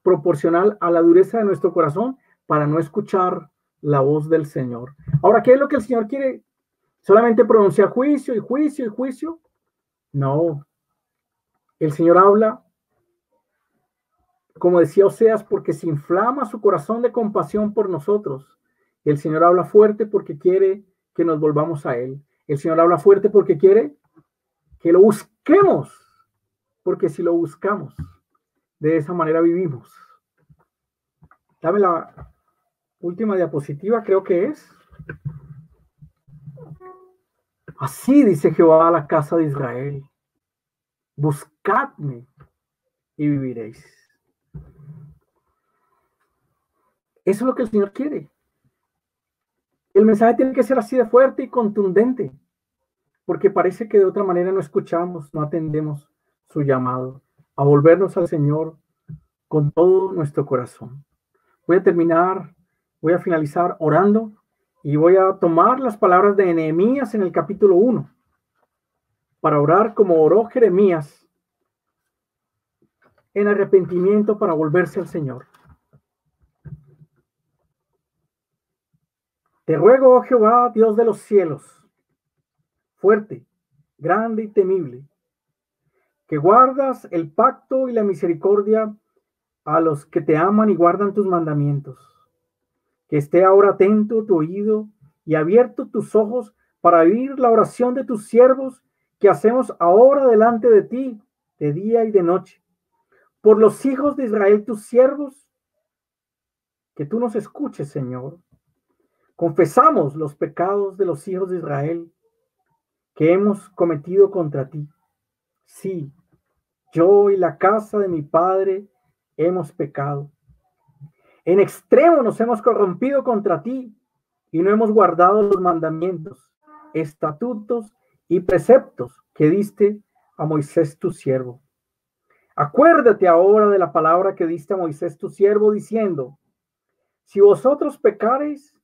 proporcional a la dureza de nuestro corazón para no escuchar la voz del Señor. Ahora, ¿qué es lo que el Señor quiere? ¿Solamente pronunciar juicio y juicio y juicio? No. El Señor habla, como decía Oseas, porque se inflama su corazón de compasión por nosotros. El Señor habla fuerte porque quiere que nos volvamos a Él. El Señor habla fuerte porque quiere que lo busquemos, porque si lo buscamos, de esa manera vivimos. Dame la última diapositiva, creo que es. Así dice Jehová a la casa de Israel: buscadme y viviréis. Eso es lo que el Señor quiere. El mensaje tiene que ser así de fuerte y contundente, porque parece que de otra manera no escuchamos, no atendemos su llamado a volvernos al Señor con todo nuestro corazón. Voy a finalizar orando y voy a tomar las palabras de Nehemías en el capítulo 1 para orar como oró Jeremías en arrepentimiento para volverse al Señor. Te ruego, oh Jehová, Dios de los cielos, fuerte, grande y temible, que guardas el pacto y la misericordia a los que te aman y guardan tus mandamientos. Que esté ahora atento tu oído y abierto tus ojos para oír la oración de tus siervos que hacemos ahora delante de ti de día y de noche, por los hijos de Israel, tus siervos, que tú nos escuches, Señor. Confesamos los pecados de los hijos de Israel que hemos cometido contra ti. Sí, yo y la casa de mi padre hemos pecado. En extremo nos hemos corrompido contra ti y no hemos guardado los mandamientos, estatutos y preceptos que diste a Moisés tu siervo. Acuérdate ahora de la palabra que diste a Moisés tu siervo, diciendo: si vosotros pecareis,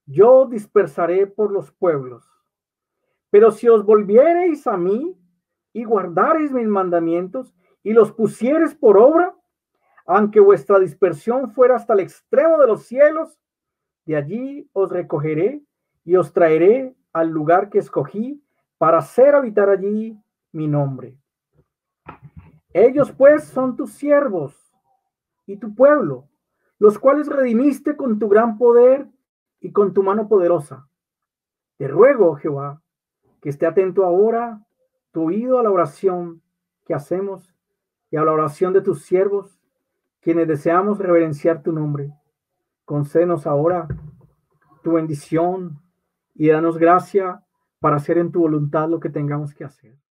yo dispersaré por los pueblos. Pero si os volviereis a mí y guardareis mis mandamientos y los pusiereis por obra, aunque vuestra dispersión fuera hasta el extremo de los cielos, de allí os recogeré y os traeré al lugar que escogí para hacer habitar allí mi nombre. Ellos pues son tus siervos y tu pueblo, los cuales redimiste con tu gran poder y con tu mano poderosa. Te ruego, Jehová, que esté atento ahora tu oído a la oración que hacemos y a la oración de tus siervos, quienes deseamos reverenciar tu nombre. Concédenos ahora tu bendición y danos gracia para hacer en tu voluntad lo que tengamos que hacer.